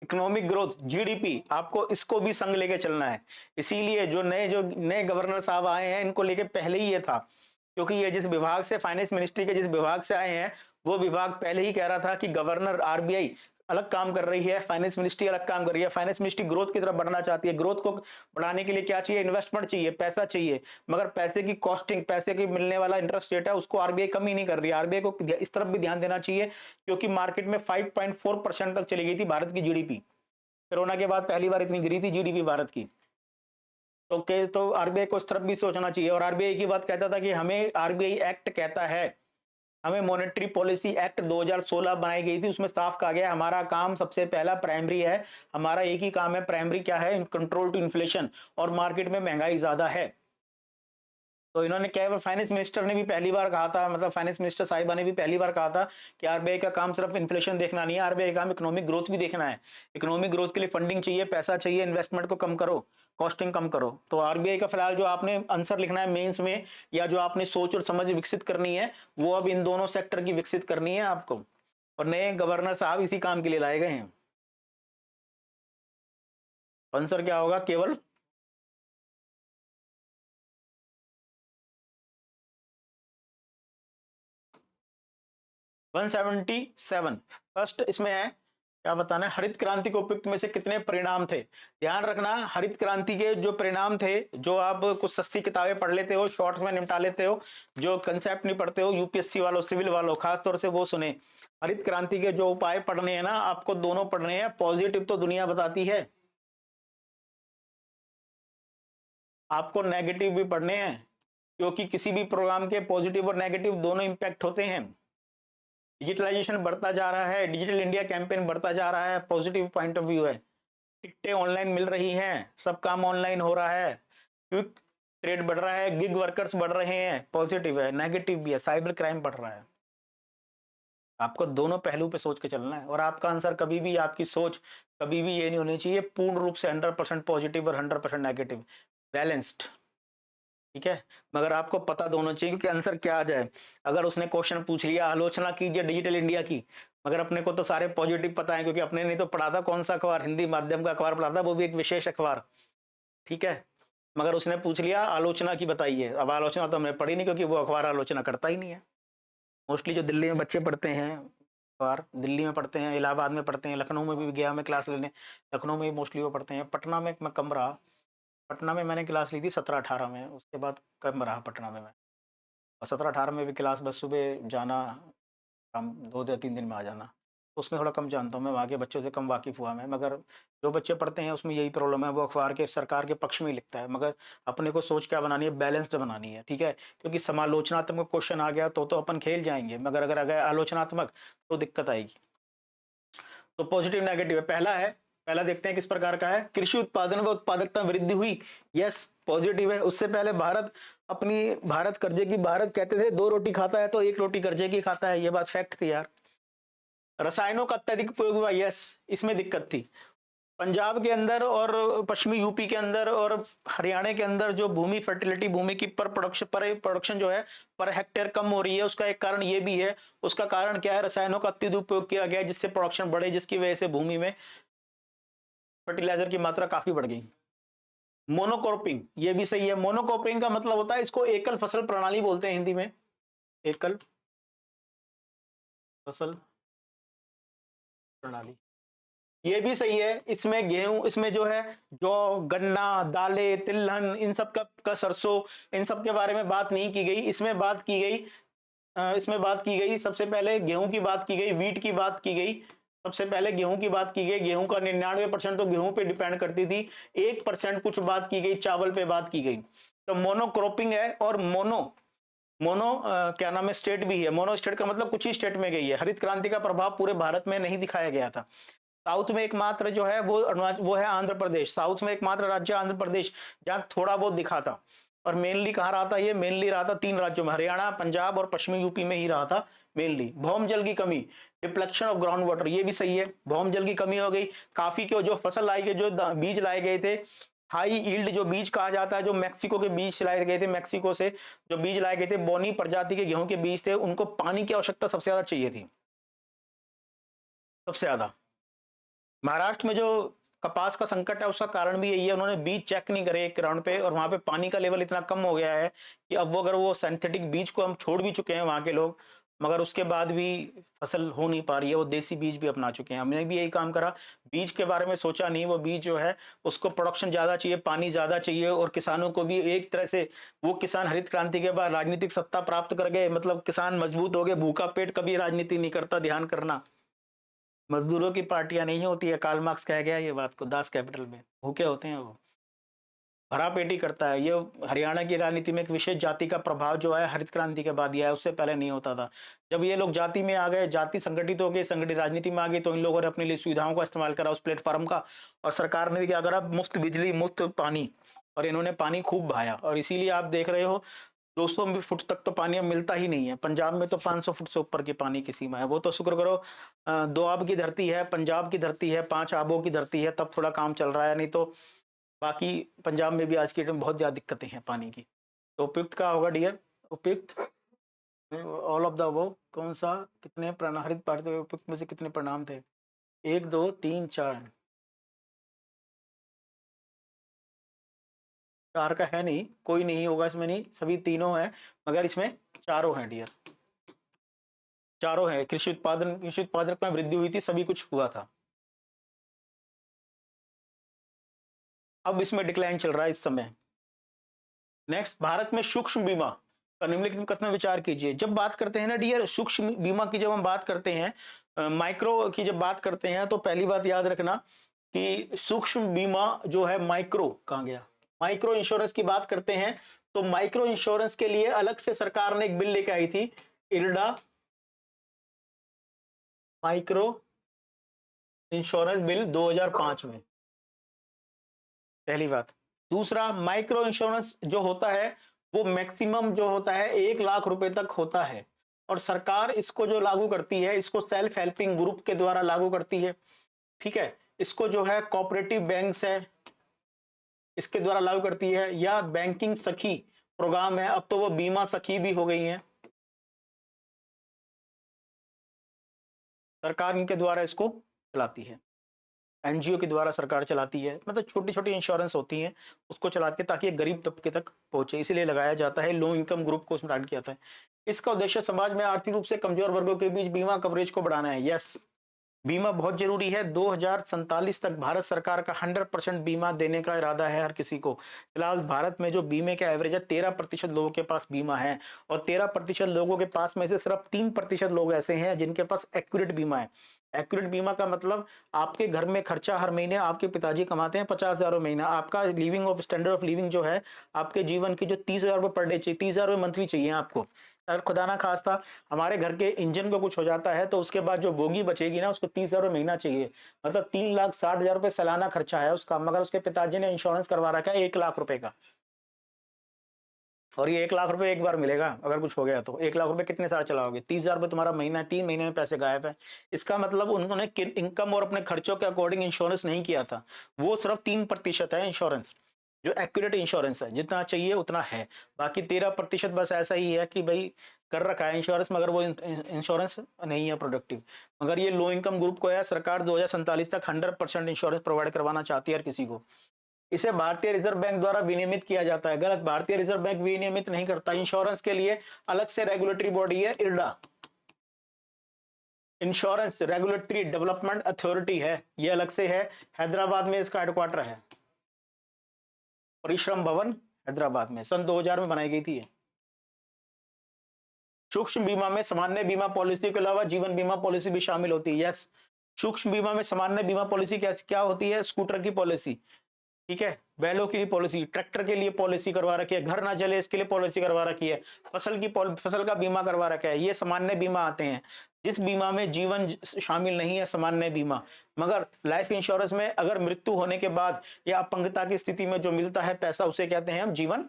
इकोनॉमिक ग्रोथ, जीडीपी, आपको इसको भी संग लेके चलना है। इसीलिए जो नए गवर्नर साहब आए हैं इनको लेके पहले ही ये था, क्योंकि ये जिस विभाग से, फाइनेंस मिनिस्ट्री के जिस विभाग से आए हैं वो विभाग पहले ही कह रहा था कि गवर्नर आरबीआई अलग काम कर रही है, फाइनेंस मिनिस्ट्री अलग काम कर रही है। फाइनेंस मिनिस्ट्री ग्रोथ की तरफ बढ़ना चाहती है। ग्रोथ को बढ़ाने के लिए क्या चाहिए? इन्वेस्टमेंट चाहिए, पैसा चाहिए। मगर पैसे की कॉस्टिंग, पैसे की मिलने वाला इंटरेस्ट रेट है, उसको आरबीआई कम ही नहीं कर रही है। आरबीआई को इस तरफ भी ध्यान देना चाहिए, क्योंकि मार्केट में 5.4% तक चली गई थी भारत की जीडीपी। कोरोना के बाद पहली बार इतनी गिरी थी जीडीपी भारत की। तो आरबीआई को इस तरफ भी सोचना चाहिए। और आरबीआई की बात कहता था कि हमें, आरबीआई एक्ट कहता है, हमें मॉनेटरी पॉलिसी एक्ट 2016 बनाई गई थी, उसमें साफ कहा गया हमारा काम सबसे पहला प्राइमरी है। हमारा एक ही काम है, प्राइमरी क्या है? Control to inflation. और मार्केट में महंगाई ज्यादा है, तो इन्होंने क्या, फाइनेंस मिनिस्टर ने भी पहली बार कहा था, मतलब फाइनेंस मिनिस्टर साहिबा ने भी पहली बार कहा था कि आरबीआई का काम सिर्फ इन्फ्लेशन देखना नहीं है, आरबीआई का काम इकोनॉमिक ग्रोथ भी देखना है। इकोनॉमिक ग्रोथ के लिए फंडिंग चाहिए, पैसा चाहिए, इन्वेस्टमेंट को कम करो, कॉस्टिंग कम करो। तो आरबीआई का फिलहाल जो आपने आंसर लिखना है मेंस में, या जो आपने सोच और समझ विकसित करनी है, वो अब इन दोनों सेक्टर की विकसित करनी है आपको। और नए गवर्नर साहब इसी काम के लिए लाए गए हैं। आंसर क्या होगा? केवल 177। फर्स्ट इसमें है, क्या बताना है? हरित क्रांति को उपयुक्त में से कितने परिणाम थे? ध्यान रखना, हरित क्रांति के जो परिणाम थे, जो आप कुछ सस्ती किताबें पढ़ लेते हो, शॉर्ट्स में निपटा लेते हो, जो कंसेप्ट नहीं पढ़ते हो, यूपीएससी वालों, सिविल वालों खास तौर से वो सुने। हरित क्रांति के जो उपाय पढ़ने हैं ना, आपको दोनों पढ़ने हैं। पॉजिटिव तो दुनिया बताती है, आपको नेगेटिव भी पढ़ने हैं, क्योंकि किसी भी प्रोग्राम के पॉजिटिव और नेगेटिव दोनों इंपैक्ट होते हैं। डिजिटलाइजेशन बढ़ता जा रहा है, डिजिटल इंडिया कैंपेन बढ़ता जा रहा है, पॉजिटिव पॉइंट ऑफ व्यू है। टिकटें ऑनलाइन मिल रही हैं, सब काम ऑनलाइन हो रहा है, क्विक ट्रेड बढ़ रहा है, गिग वर्कर्स बढ़ रहे हैं, पॉजिटिव है। नेगेटिव भी है, साइबर क्राइम बढ़ रहा है। आपको दोनों पहलू पे सोच के चलना है। और आपका आंसर कभी भी, आपकी सोच कभी भी ये नहीं होनी चाहिए पूर्ण रूप से 100% पॉजिटिव और 100% नेगेटिव, बैलेंस्ड। ठीक है, मगर आपको पता दोनों चाहिए कि आंसर क्या आ जाए। अगर उसने क्वेश्चन पूछ लिया, आलोचना कीजिए डिजिटल इंडिया की, मगर अपने को तो सारे पॉजिटिव पता है, क्योंकि अपने नहीं तो पढ़ा था, कौन सा अखबार? हिंदी माध्यम का अखबार पढ़ा था, वो भी एक विशेष अखबार। ठीक है, मगर उसने पूछ लिया आलोचना की बताइए, अब आलोचना तो हमने पढ़ी नहीं, क्योंकि वो अखबार आलोचना करता ही नहीं है। मोस्टली जो दिल्ली में बच्चे पढ़ते हैं अखबार, दिल्ली में पढ़ते हैं, इलाहाबाद में पढ़ते हैं, लखनऊ में भी गया मैं क्लास लेने, लखनऊ में भी मोस्टली वो पढ़ते हैं। पटना में मैं कम रहा, पटना में मैंने क्लास ली थी 17-18 में, उसके बाद कम रहा पटना में मैं। और 17-18 में भी क्लास, बस सुबह जाना, शाम 2 या 3 दिन में आ जाना, तो उसमें थोड़ा कम जानता हूँ मैं, वहाँ के बच्चों से कम वाकिफ़ हुआ मैं। मगर जो बच्चे पढ़ते हैं उसमें यही प्रॉब्लम है, वो अखबार के, सरकार के पक्ष में ही लिखता है, मगर अपने को सोच क्या बनानी है? बैलेंस्ड बनानी है। ठीक है, क्योंकि समालोचनात्मक क्वेश्चन आ गया तो अपन खेल जाएंगे, मगर अगर अगर आलोचनात्मक तो दिक्कत आएगी। तो पॉजिटिव नेगेटिव है। पहला है, पहला देखते हैं किस प्रकार का है। कृषि उत्पादन व उत्पादकता वृद्धि हुई, यस पॉजिटिव है। उससे पहले भारत, अपनी भारत कर्जे की, भारत कहते थे 2 रोटी खाता है तो 1 रोटी कर्जे की खाता है, ये बात फैक्ट थी यार। रसायनों का अत्यधिक उपयोग हुआ, यस, इसमें दिक्कत थी। पंजाब के अंदर और पश्चिमी यूपी के अंदर और हरियाणा के अंदर जो भूमि फर्टिलिटी, भूमि की पर प्रोडक्शन जो है पर हेक्टेयर कम हो रही है, उसका एक कारण ये भी है। उसका कारण क्या है? रसायनों का अत्यधिक उपयोग किया गया, जिससे प्रोडक्शन बढ़े, जिसकी वजह से भूमि में फर्टिलाइजर की मात्रा काफी बढ़ गई। मोनोक्रॉपिंग, ये भी सही है। मोनोक्रॉपिंग का मतलब होता है, इसको एकल फसल प्रणाली बोलते हैं हिंदी में, एकल फसल प्रणाली, ये भी सही है। इसमें गेहूं, इसमें जो है जौ, गन्ना, दालें, तिलहन, इन सब का सरसों, इन सब के बारे में बात नहीं की गई। इसमें बात की गई, इसमें बात की गई, सबसे पहले गेहूं की बात की गई, वीट की बात की गई। सबसे पहले गेहूं की बात की गई, गेहूं का 99% तो गेहूं पे डिपेंड करती थी, 1% कुछ बात की गई, चावल पे बात की गई। तो मोनोक्रॉपिंग है। और मोनो, क्या नाम है, स्टेट भी है। मोनो स्टेट का मतलब कुछ ही स्टेट में गई है। हरित क्रांति का प्रभाव पूरे भारत में नहीं दिखाया गया था। साउथ में एकमात्र जो है वो है आंध्र प्रदेश। साउथ में एकमात्र राज्य आंध्र प्रदेश, जहां थोड़ा बहुत दिखा था। और मेनली कहाँ रहा था? ये मेनली रहा था 3 राज्यों में, हरियाणा, पंजाब और पश्चिमी यूपी में ही रहा था मेनली। भौम जल की कमी, डिप्लेक्शन ऑफ ग्राउंड वाटर, ये भी सही है। भौम जल की कमी हो गई। काफी के जो फसल लाई गई, जो बीज लाए गए थे, हाई यील्ड जो बीज कहा जाता है, जो मैक्सिको के बीज लाए गए थे, मैक्सिको से जो बीज लाए गए थे, बोनी प्रजाति के गेहूं के बीज थे, उनको पानी की आवश्यकता सबसे ज्यादा चाहिए थी, सबसे ज्यादा। महाराष्ट्र में जो कपास का संकट है, उसका कारण भी यही है, उन्होंने बीज चेक नहीं करे एक राउंड पे, और वहां पे पानी का लेवल इतना कम हो गया है कि अब वो, अगर वो सिंथेटिक बीज को हम छोड़ भी चुके हैं वहां के लोग, मगर उसके बाद भी फसल हो नहीं पा रही है। वो देसी बीज भी अपना चुके हैं। हमने भी यही काम करा, बीज के बारे में सोचा नहीं। वो बीज जो है उसको प्रोडक्शन ज़्यादा चाहिए, पानी ज़्यादा चाहिए, और किसानों को भी एक तरह से, वो किसान हरित क्रांति के बाद राजनीतिक सत्ता प्राप्त कर गए, मतलब किसान मजबूत हो गए। भूखा पेट कभी राजनीति नहीं करता, ध्यान करना। मजदूरों की पार्टियां नहीं होती है, कार्ल मार्क्स कह गया ये बात को दास कैपिटल में। भूखे होते हैं वो, भरा पेटी करता है। ये हरियाणा की राजनीति में एक विशेष जाति का प्रभाव जो है हरित क्रांति के बाद आया है, उससे पहले नहीं होता था। जब ये लोग जाति में आ गए, जाति संगठित हो गई, संगठित राजनीति में आ गई, तो इन लोगों ने अपने लिए सुविधाओं का इस्तेमाल करा उस प्लेटफॉर्म का। और सरकार ने भी क्या करा, मुफ्त बिजली, मुफ्त पानी, और इन्होंने पानी खूब बहाया। और इसीलिए आप देख रहे हो 200 फुट तक तो पानी अब मिलता ही नहीं है। पंजाब में तो 500 फुट से ऊपर की पानी की सीमा है। वो तो शुक्र करो, 2 आब की धरती है, पंजाब की धरती है, 5 आबों की धरती है, तब थोड़ा काम चल रहा है। नहीं तो बाकी पंजाब में भी आज की डेट में बहुत ज्यादा दिक्कतें हैं पानी की। तो उपयुक्त का होगा डियर, उपयुक्त ऑल ऑफ द अबव कौन सा, कितने परिणाम हरित पार्टी उपयुक्त में से कितने परिणाम थे? 1 2 3 4। 4 का है नहीं, कोई नहीं होगा इसमें, नहीं सभी तीनों है, मगर इसमें चारों हैं डियर, चारों है। कृषि उत्पादन में वृद्धि हुई थी, सभी कुछ हुआ था। अब इसमें डिक्लाइन चल रहा है इस समय। नेक्स्ट, भारत में सूक्ष्म बीमा का निम्नलिखित कथन में विचार कीजिए। जब बात करते हैं ना डियर सूक्ष्म बीमा की, जब हम बात करते हैं माइक्रो की जब बात करते हैं, तो पहली बात याद रखना कि सूक्ष्म बीमा जो है माइक्रो, कहां गया, माइक्रो इंश्योरेंस की बात करते हैं, तो माइक्रो इंश्योरेंस के लिए अलग से सरकार ने एक बिल लेके आई थी, इरडा माइक्रो इंश्योरेंस बिल 2005 में, पहली बात। दूसरा, माइक्रो इंश्योरेंस जो होता है वो मैक्सिमम जो होता है 1 लाख रुपए तक होता है, और सरकार इसको जो लागू करती है, इसको सेल्फ हेल्पिंग ग्रुप के द्वारा लागू करती है। ठीक है, इसको जो है कोऑपरेटिव बैंक्स है, इसके द्वारा लागू करती है, या बैंकिंग सखी प्रोग्राम है, अब तो वो बीमा सखी भी हो गई है, सरकार इनके द्वारा इसको चलाती है। एनजीओ के द्वारा सरकार चलाती है, मतलब छोटी छोटी इंश्योरेंस होती हैं, उसको चलाती है ताकि गरीब तबके तक पहुंचे, इसलिए लगाया जाता है। लो इनकम ग्रुप को स्टार्ट किया था। इसका उद्देश्य समाज में आर्थिक रूप से कमजोर वर्गों के बीच बीमा कवरेज को बढ़ाना है। यस, बीमा बहुत जरूरी है। 2047 तक भारत सरकार का 100% बीमा देने का इरादा है हर किसी को। फिलहाल भारत में जो बीमे का एवरेज है, 13% लोगों के पास बीमा है, और 13% लोगों के पास में से सिर्फ 3% लोग ऐसे हैं जिनके पास एक्यूरेट बीमा है। एक्यूरेट बीमा का मतलब, आपके घर में खर्चा हर महीने आपके पिताजी कमाते हैं 50,000 महीना, आपका living of standard of living जो है, आपके जीवन की जो 30,000 रुपये पर डे चाहिए, 30,000 रुपये मंथली चाहिए आपको। अगर खुदा ना खास्ता हमारे घर के इंजन को कुछ हो जाता है, तो उसके बाद जो बोगी बचेगी ना, उसको 30,000 रुपये महीना चाहिए, मतलब 3,60,000 रुपये सालाना खर्चा है उसका। मगर उसके पिताजी ने इंश्योरेंस करवा रखा है 1 लाख रुपए का, और ये 1 लाख रुपए एक बार मिलेगा। अगर कुछ हो गया तो 1 लाख रुपए कितने साल चलाओगे? 30,000 रुपये तुम्हारा महीना है, 3 महीने में पैसे गायब है। इसका मतलब उन्होंने इनकम और अपने खर्चों के अकॉर्डिंग इंश्योरेंस नहीं किया था। वो सिर्फ 3% है इंश्योरेंस, जो एक्यूरेट इंश्योरेंस है, जितना चाहिए उतना है। बाकी 13% बस ऐसा ही है कि भाई कर रखा है इंश्योरेंस, मगर वो इंश्योरेंस नहीं है प्रोडक्टिव। मगर ये लो इनकम ग्रुप को है, सरकार 2047 तक 100% इंश्योरेंस प्रोवाइड करवाना चाहती है हर किसी को। इसे भारतीय रिजर्व बैंक द्वारा विनियमित किया जाता है। गलत, भारतीय रिजर्व बैंक विनियमित नहीं करता। इंश्योरेंस के लिए अलग से रेगुलेटरी बॉडी है, IRDA, insurance regulatory development authority है, ये अलग से है। हैदराबाद में इसका हेडक्वार्टर है, परिश्रम भवन हैदराबाद में, सन 2000 में बनाई गई थी। सूक्ष्म बीमा में सामान्य बीमा पॉलिसी के अलावा जीवन बीमा पॉलिसी भी शामिल होती है। यस, सूक्ष्म बीमा में सामान्य बीमा पॉलिसी क्या क्या होती है? स्कूटर की पॉलिसी, ठीक है, बैलों के लिए पॉलिसी, ट्रैक्टर के लिए पॉलिसी करवा रखी है, घर ना जले इसके लिए पॉलिसी करवा रखी है, फसल का बीमा करवा रखा है। ये सामान्य बीमा आते हैं। जिस बीमा में जीवन शामिल नहीं है, सामान्य बीमा। मगर लाइफ इंश्योरेंस में अगर मृत्यु होने के बाद या अपंगता की स्थिति में जो मिलता है पैसा, उसे कहते हैं हम जीवन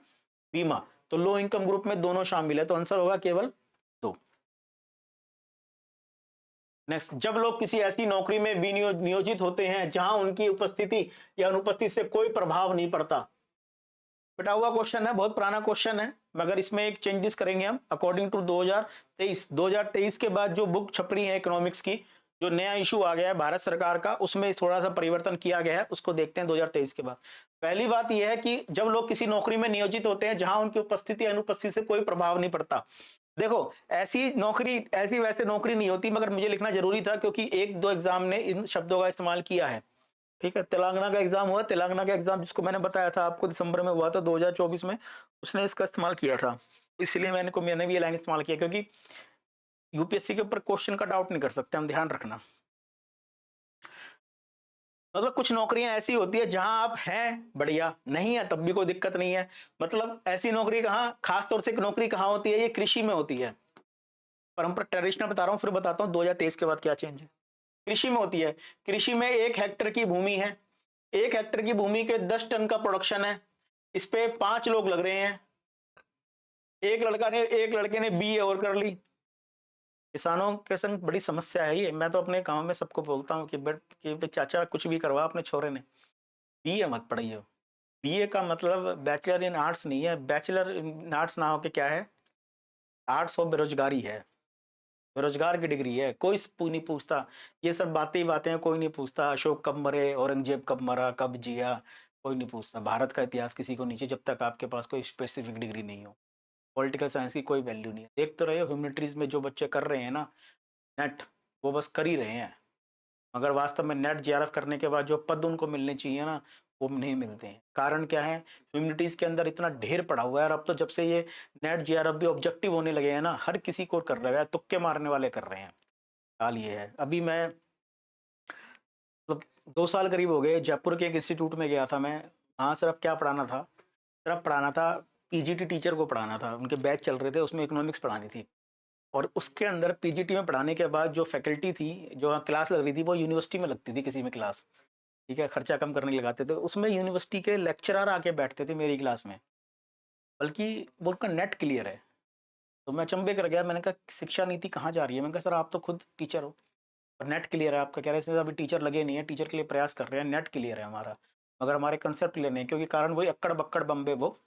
बीमा। तो लो इनकम ग्रुप में दोनों शामिल है, तो आंसर होगा केवल 2। नेक्स्ट, जब लोग किसी ऐसी नौकरी में नियोजित होते हैं जहां उनकी उपस्थिति या अनुपस्थिति से कोई प्रभाव नहीं पड़ता। बेटा हुआ क्वेश्चन है, बहुत पुराना क्वेश्चन है, मगर इसमें एक चेंजेस करेंगे हम अकॉर्डिंग टू 2023 के बाद जो बुक छप रही है इकोनॉमिक्स की, जो नया इशू आ गया है भारत सरकार का, उसमें थोड़ा सा परिवर्तन किया गया है, उसको देखते हैं 2023 के बाद। पहली बात यह है कि जब लोग किसी नौकरी में नियोजित होते हैं जहां उनकी उपस्थिति अनुपस्थिति से कोई प्रभाव नहीं पड़ता, देखो, ऐसी नौकरी ऐसी वैसे नौकरी नहीं होती, मगर मुझे लिखना ज़रूरी था क्योंकि 1-2 एग्ज़ाम ने इन शब्दों का इस्तेमाल किया है। ठीक है? तेलंगाना का एग्ज़ाम हुआ, तेलंगाना का एग्ज़ाम जिसको मैंने बताया था आपको दिसंबर में हुआ था 2024 में, उसने इसका इस्तेमाल किया था। इसलिए मैंने भी ये लाइन इस्तेमाल किया क्योंकि यूपीएससी के ऊपर क्वेश्चन का डाउट नहीं कर सकते हम, ध्यान रखना। मतलब कुछ नौकरियाँ ऐसी होती है जहाँ आप हैं बढ़िया, नहीं है तब भी कोई दिक्कत नहीं है। मतलब ऐसी नौकरी कहाँ, खास तौर से एक नौकरी कहाँ होती है, ये कृषि में होती है। परंपरा ट्रेडिशनल बता रहा हूँ, फिर बताता हूँ 2023 के बाद क्या चेंज है। कृषि में होती है। कृषि में 1 हेक्टेयर की भूमि है। 1 हेक्टेयर की भूमि के 10 टन का प्रोडक्शन है। इस पे 5 लोग लग रहे हैं। एक लड़के ने बीए और कर ली। किसानों के संग बड़ी समस्या है ये। मैं तो अपने गाँव में सबको बोलता हूँ कि चाचा कुछ भी करवा अपने छोरे ने, बीए मत पढ़िए। बीए का मतलब बैचलर इन आर्ट्स नहीं है। बैचलर इन आर्ट्स ना होके क्या है, आर्ट्स ऑफ बेरोजगारी है। बेरोजगार की डिग्री है। कोई नहीं पूछता। ये सब बातें ही बातें हैं, कोई नहीं पूछता। अशोक कब मरे, औरंगजेब कब मरा, कब जिया, कोई नहीं पूछता। भारत का इतिहास किसी को नीचे, जब तक आपके पास कोई स्पेसिफिक डिग्री नहीं हो। पॉलिटिकल साइंस की कोई वैल्यू नहीं है। देख तो रहे हो ह्यूमैनिटीज में जो बच्चे कर रहे हैं ना नेट, वो बस कर ही रहे हैं। मगर वास्तव में नेट जेआरएफ करने के बाद जो पद उनको मिलने चाहिए ना, वो नहीं मिलते हैं। कारण क्या है, ह्यूमैनिटीज के अंदर इतना ढेर पड़ा हुआ है। और अब तो जब से ये नेट जेआरएफ भी ऑब्जेक्टिव होने लगे हैं ना, हर किसी को कर रहा है, तुक्के मारने वाले कर रहे हैं। हाल ये है। अभी मैं मतलब 2 साल करीब हो गए, जयपुर के एक इंस्टीट्यूट में गया था मैं। वहाँ सिर्फ क्या पढ़ाना था, सिर्फ पढ़ाना था, पीजीटी टीचर को पढ़ाना था। उनके बैच चल रहे थे, उसमें इकोनॉमिक्स पढ़ानी थी। और उसके अंदर पीजीटी में पढ़ाने के बाद जो फैकल्टी थी, जो क्लास लग रही थी, वो यूनिवर्सिटी में लगती थी किसी में क्लास। ठीक है, खर्चा कम करने लगाते थे। उसमें यूनिवर्सिटी के लेक्चरर आके बैठते थे मेरी क्लास में, बल्कि वो उनका नेट क्लियर है। तो मैं अचंभे कर गया। मैंने कहा शिक्षा नीति कहाँ जा रही है? मैंने कहा सर आप तो खुद टीचर हो और नेट क्लियर है आपका। कह रहे हैं अभी टीचर लगे नहीं है, टीचर के लिए प्रयास कर रहे हैं, नेट क्लियर है हमारा, मगर हमारे कंसेप्ट क्लियर नहीं है। क्योंकि कारण वही अक्कड़ बक्कड़ बम्बे वो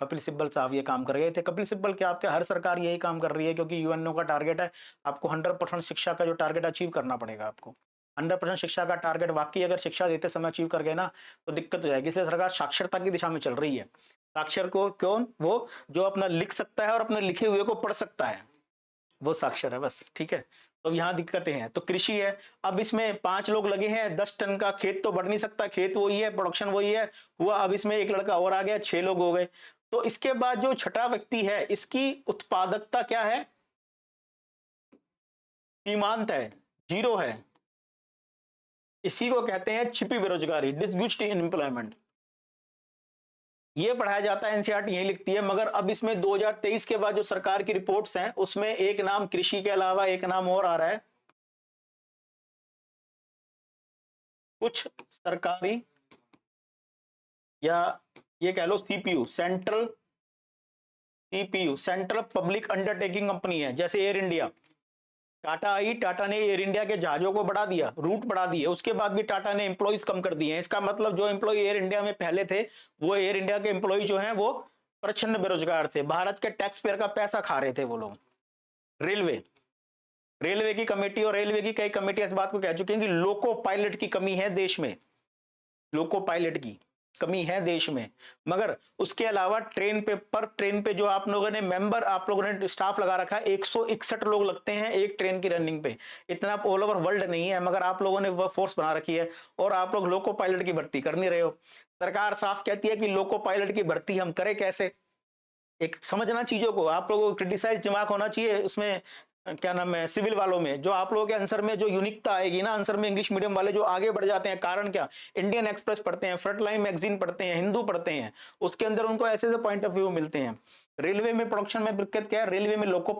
कपिल सिब्बल साहब ये काम कर गए थे। कपिल सिब्बल क्या, आपके हर सरकार यही काम कर रही है, क्योंकि यूएनओ का टारगेट है आपको 100% शिक्षा का जो टारगेट अचीव करना पड़ेगा आपको। 100% शिक्षा का टारगेट वाकई अगर शिक्षा देते समय अचीव कर गए ना, तो दिक्कत हो जाएगी। इसलिए सरकार साक्षरता की दिशा में चल रही है। साक्षर को कौन, वो जो अपना लिख सकता है और अपने लिखे हुए को पढ़ सकता है, वो साक्षर है बस। ठीक है, तो यहाँ दिक्कतें हैं। तो कृषि है। अब इसमें 5 लोग लगे हैं, 10 टन का खेत तो बढ़ नहीं सकता, खेत वही है, प्रोडक्शन वही है हुआ। अब इसमें एक लड़का और आ गया, 6 लोग हो गए। तो इसके बाद जो छठा व्यक्ति है, इसकी उत्पादकता क्या है, सीमांत है, 0 है। इसी को कहते हैं छिपी बेरोजगारी, डिसग्यूज्ड एम्प्लॉयमेंट। ये पढ़ाया जाता है, एनसीईआरटी यही लिखती है। मगर अब इसमें 2023 के बाद जो सरकार की रिपोर्ट्स हैं, उसमें एक नाम कृषि के अलावा एक नाम और आ रहा है, कुछ सरकारी या ये कह लो CPU, central public undertaking company है, जैसे एयर इंडिया। टाटा आई, टाटा ने एयर इंडिया के जहाजों को बढ़ा दिया, रूट बढ़ा दिए। उसके बाद भी टाटा ने एम्प्लॉइज कम कर दिए हैं। इसका मतलब जो एम्प्लॉय एयर इंडिया में पहले थे, वो एयर इंडिया के एम्प्लॉय जो हैं वो प्रचंड बेरोजगार थे, भारत के टैक्स पेयर का पैसा खा रहे थे वो लोग। रेलवे रेलवे की कमेटी और रेलवे की कई कमेटी इस बात को कह चुकी हैं कि लोको पायलट की कमी है देश में, लोको पायलट की कमी है देश में। मगर उसके अलावा ट्रेन पे जो आप लोगों ने मेंबर, आप लोगों ने स्टाफ लगा रखा है, 161 लोग लगते हैं एक ट्रेन की रनिंग पे। इतना ऑल ओवर वर्ल्ड नहीं है, मगर आप लोगों ने वो फोर्स बना रखी है और आप लोग लोको पायलट की भर्ती कर नहीं रहे हो। सरकार साफ कहती है कि लोको पायलट की भर्ती हम करें कैसे। एक समझना चीजों को, आप लोगों को क्रिटिसाइज दिमाग होना चाहिए उसमें। क्या नाम है, सिविल वालों में जो आप लोगों के आंसर में जो यूनिकता आएगी ना, आंसर में इंग्लिश मीडियम वाले जो आगे बढ़ जाते हैं, कारण क्या, इंडियन एक्सप्रेस पढ़ते हैं, फ्रंटलाइन मैगजीन पढ़ते हैं, हिंदू पढ़ते हैं, उसके अंदर उनको ऐसे ऐसे पॉइंट ऑफ व्यू मिलते हैं। रेलवे में प्रोडक्शन में दिक्कत क्या है, रेलवे में लोको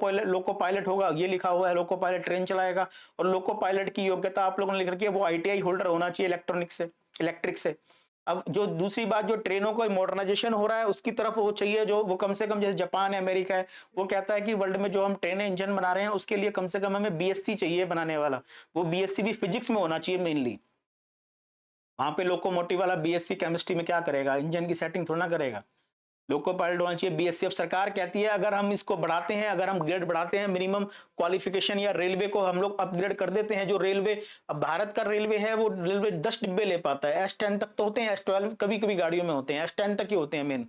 पायलट होगा, ये लिखा हुआ है लोको पायलट ट्रेन चलाएगा। और लोको पायलट की योग्यता आप लोगों ने लिख रखी है, वो आईटीआई होल्डर होना चाहिए इलेक्ट्रिक से। अब जो दूसरी बात, जो ट्रेनों का मॉडर्नाइजेशन हो रहा है उसकी तरफ वो चाहिए, जो वो कम से कम, जैसे जापान है, अमेरिका है, वो कहता है कि वर्ल्ड में जो हम ट्रेनें इंजन बना रहे हैं उसके लिए कम से कम हमें बीएससी चाहिए बनाने वाला। वो बीएससी भी फिजिक्स में होना चाहिए मेनली। वहां पे लोकोमोटिव वाला बीएससी केमिस्ट्री में क्या करेगा, इंजन की सेटिंग थोड़ा ना करेगा। लोको पायलट होना चाहिए बीएससी। अब सरकार कहती है अगर हम इसको बढ़ाते हैं, अगर हम ग्रेड बढ़ाते हैं, मिनिमम क्वालिफिकेशन या रेलवे को हम लोग अपग्रेड कर देते हैं। जो रेलवे, अब भारत का रेलवे है, वो रेलवे 10 डिब्बे ले पाता है, S10 तक तो होते हैं, S12 कभी कभी गाड़ियों में होते हैं, S10 तक ही होते हैं मेन।